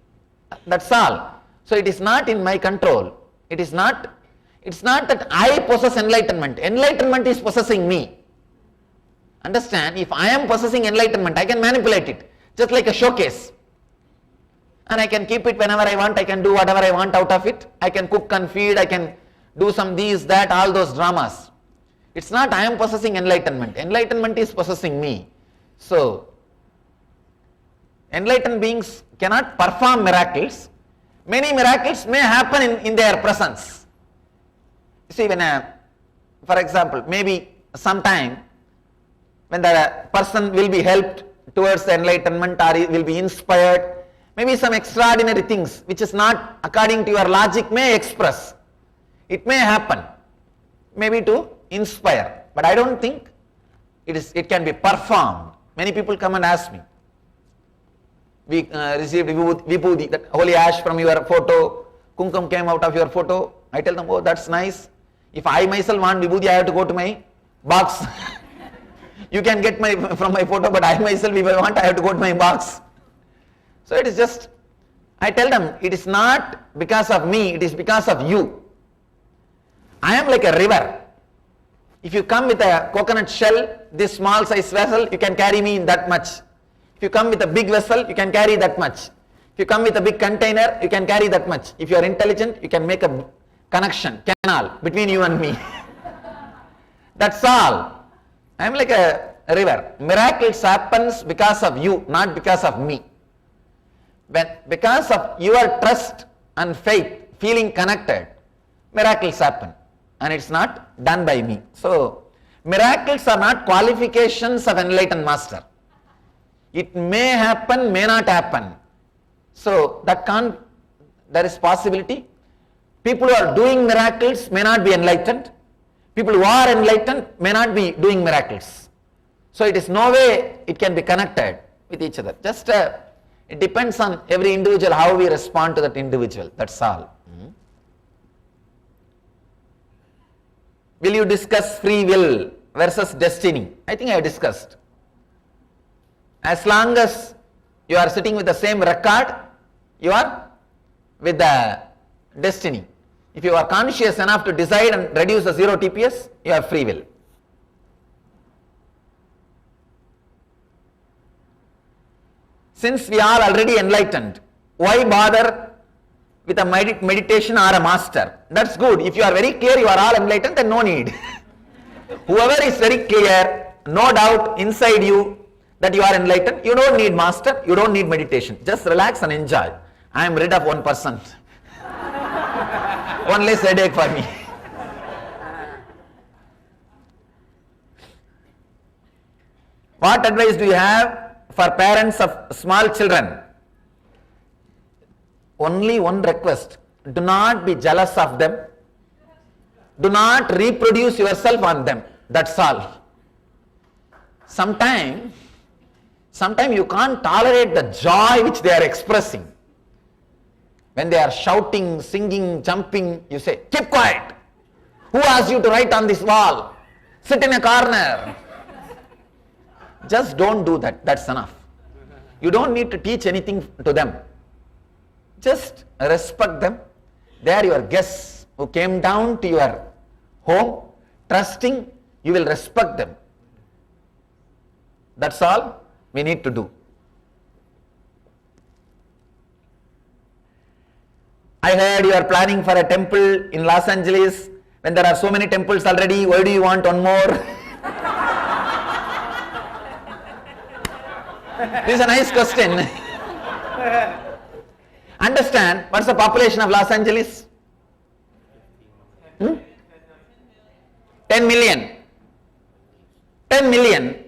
that's all. So it is not in my control. It's not that I possess enlightenment. Enlightenment is possessing me. Understand? If I am possessing enlightenment, I can manipulate it. Just like a showcase. And I can keep it whenever I want, I can do whatever I want out of it. I can cook and feed, I can do some these, that, all those dramas. It's not I am possessing enlightenment. Enlightenment is possessing me. So, enlightened beings cannot perform miracles. Many miracles may happen in their presence. See, when for example, maybe sometime when the person will be helped towards the enlightenment or he will be inspired, maybe some extraordinary things which is not according to your logic may express. It may happen, maybe to inspire, but I don't think it can be performed. Many people come and ask me, we received vibhuti, that holy ash from your photo, kumkum came out of your photo. I tell them, oh, that's nice. If I myself want vibhuti, I have to go to my box. You can get from my photo, but I myself, if I want, I have to go to my box. So it is just, I tell them, it is not because of me, it is because of you. I am like a river. If you come with a coconut shell, this small size vessel, you can carry me in that much. If you come with a big vessel, you can carry that much. If you come with a big container, you can carry that much. If you are intelligent, you can make a connection, canal between you and me. That's all. I am like a river. Miracles happens because of you, not because of me. Because of your trust and faith, feeling connected, miracles happen, and it's not done by me. So, miracles are not qualifications of enlightened master. It may happen, may not happen. So, there is possibility. People who are doing miracles may not be enlightened. People who are enlightened may not be doing miracles. So, it is no way it can be connected with each other. Just it depends on every individual, how we respond to that individual, that's all. Will you discuss free will versus destiny? I think I have discussed. As long as you are sitting with the same record, you are with the destiny. If you are conscious enough to decide and reduce the zero TPS, you have free will. Since we are already enlightened, why bother with a meditation or a master. That's good. If you are very clear, you are all enlightened, then no need. Whoever is very clear, no doubt inside you that you are enlightened, you don't need master, you don't need meditation. Just relax and enjoy. I am rid of 1%. One less headache for me. What advice do you have for parents of small children? Only one request. Do not be jealous of them. Do not reproduce yourself on them. That's all. Sometimes you can't tolerate the joy which they are expressing. When they are shouting, singing, jumping, you say, keep quiet. Who asked you to write on this wall? Sit in a corner. Just don't do that. That's enough. You don't need to teach anything to them. Just respect them. They are your guests who came down to your home, trusting you will respect them. That's all we need to do. I heard you are planning for a temple in Los Angeles. When there are so many temples already, why do you want one more? This is a nice question. Understand, what's the population of Los Angeles? 10 million. 10 million.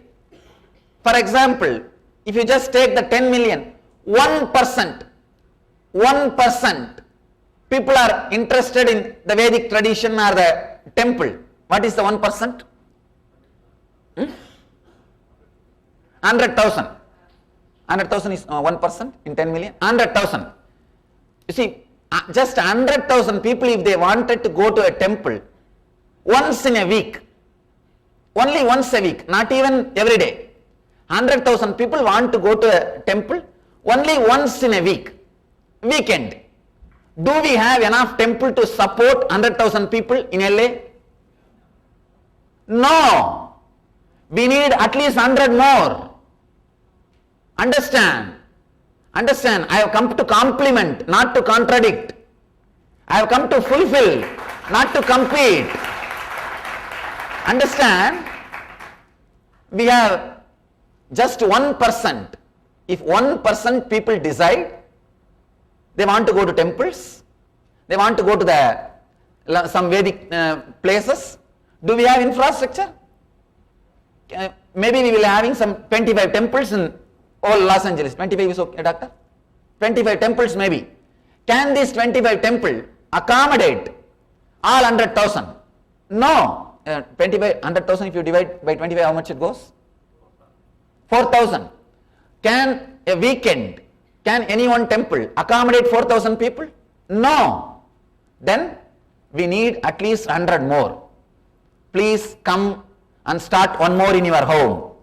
For example, if you just take the 10 million, 1% people are interested in the Vedic tradition or the temple. What is the 1%? 100,000. 100,000 is 1% in 10 million. 100,000. You see, just 100,000 people, if they wanted to go to a temple once in a week, only once a week, not even every day. 100,000 people want to go to a temple only once in a week, weekend. Do we have enough temple to support 100,000 people in LA? No. We need at least 100 more. Understand? Understand, I have come to complement, not to contradict. I have come to fulfill, not to compete. Understand? We have just 1%. If 1% people decide, they want to go to temples, they want to go to some Vedic places. Do we have infrastructure? Maybe we will be having some 25 temples in all Los Angeles. 25 is okay, doctor? 25 temples maybe. Can these 25 temples accommodate all 100,000? No. 100,000 if you divide by 25, how much it goes? 4,000. Can a weekend, can any one temple accommodate 4,000 people? No. Then we need at least 100 more. Please come and start one more in your home.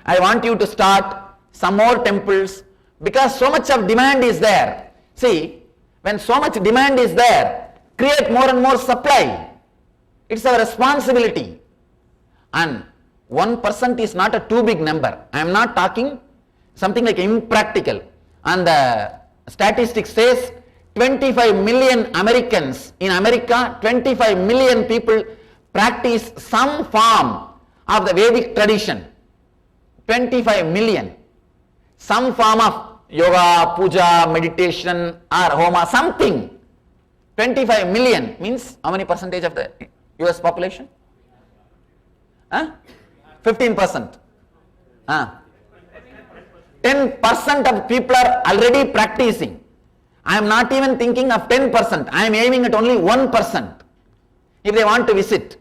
I want you to start some more temples because so much of demand is there. See, when so much demand is there, create more and more supply. It's our responsibility. And 1% is not a too big number. I am not talking something like impractical. And the statistics says 25 million Americans in America, 25 million people practice some form of the Vedic tradition. 25 million. Some form of yoga, puja, meditation or homa, something. 25 million means how many percentage of the US population? 15%. 10% of people are already practicing. I am not even thinking of 10%. I am aiming at only 1%. If they want to visit,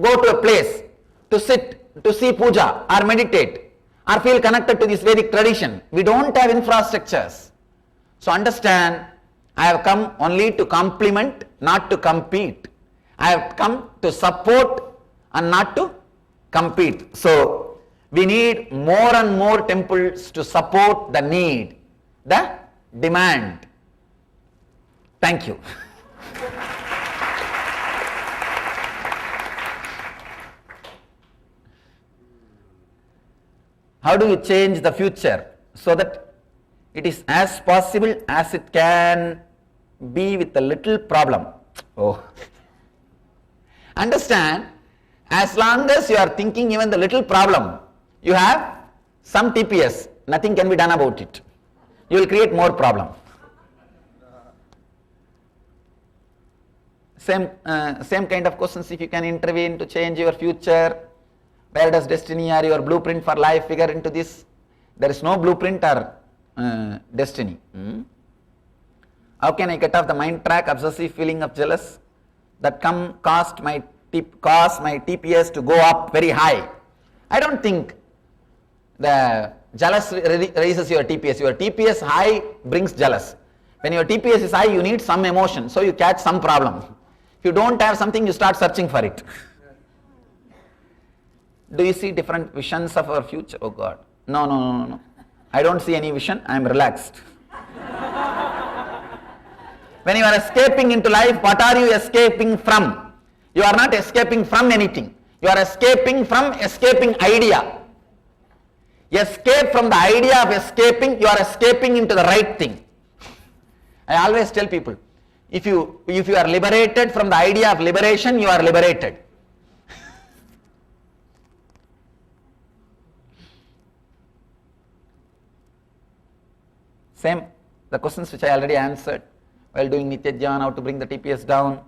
go to a place to sit, to see puja or meditate or feel connected to this Vedic tradition. We don't have infrastructures. So understand, I have come only to complement, not to compete. I have come to support and not to compete. So we need more and more temples to support the need, the demand. Thank you. How do you change the future so that it is as possible as it can be with a little problem. Oh. Understand, as long as you are thinking even the little problem, you have some TPS, nothing can be done about it. You will create more problem. Same kind of questions, if you can intervene to change your future, where does destiny or your blueprint for life figure into this? There is no blueprint or destiny. How can I get off the mind track, obsessive feeling of jealous that cause my TPS to go up very high? I don't think the jealous raises your TPS. Your TPS high brings jealous. When your TPS is high, you need some emotion, so you catch some problem. If you don't have something, you start searching for it. Do you see different visions of our future? Oh God. No. I don't see any vision. I am relaxed. When you are escaping into life, what are you escaping from? You are not escaping from anything. You are escaping from escaping idea. Escape from the idea of escaping, you are escaping into the right thing. I always tell people, if you are liberated from the idea of liberation, you are liberated. Same, the questions which I already answered while doing Nithyananda, how to bring the TPS down.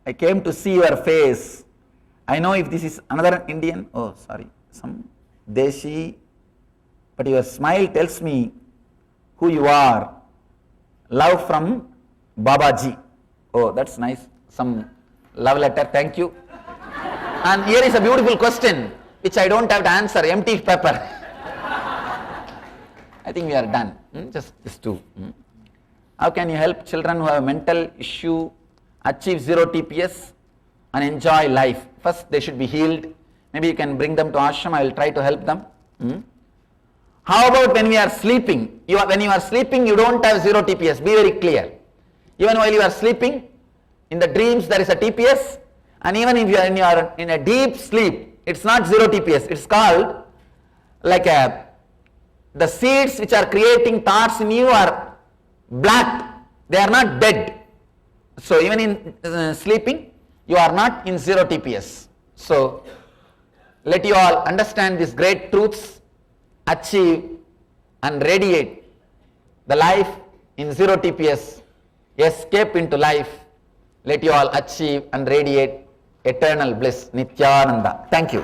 I came to see your face. I know if this is another Indian, some Deshi, but your smile tells me who you are. Love from Babaji. Oh, that's nice. Some love letter, thank you. And here is a beautiful question which I don't have to answer, empty paper. I think we are done. Just these two. How can you help children who have a mental issue achieve zero TPS and enjoy life? First, they should be healed. Maybe you can bring them to ashram. I will try to help them. How about when we are sleeping? When you are sleeping, you don't have zero TPS. Be very clear. Even while you are sleeping, in the dreams there is a TPS, and even if you are in a deep sleep, it's not zero TPS. It's called like the seeds which are creating thoughts in you are black. They are not dead. So even in sleeping, you are not in zero TPS. So let you all understand these great truths, achieve and radiate the life in zero TPS, escape into life. Let you all achieve and radiate eternal bliss, Nithyananda. Thank you.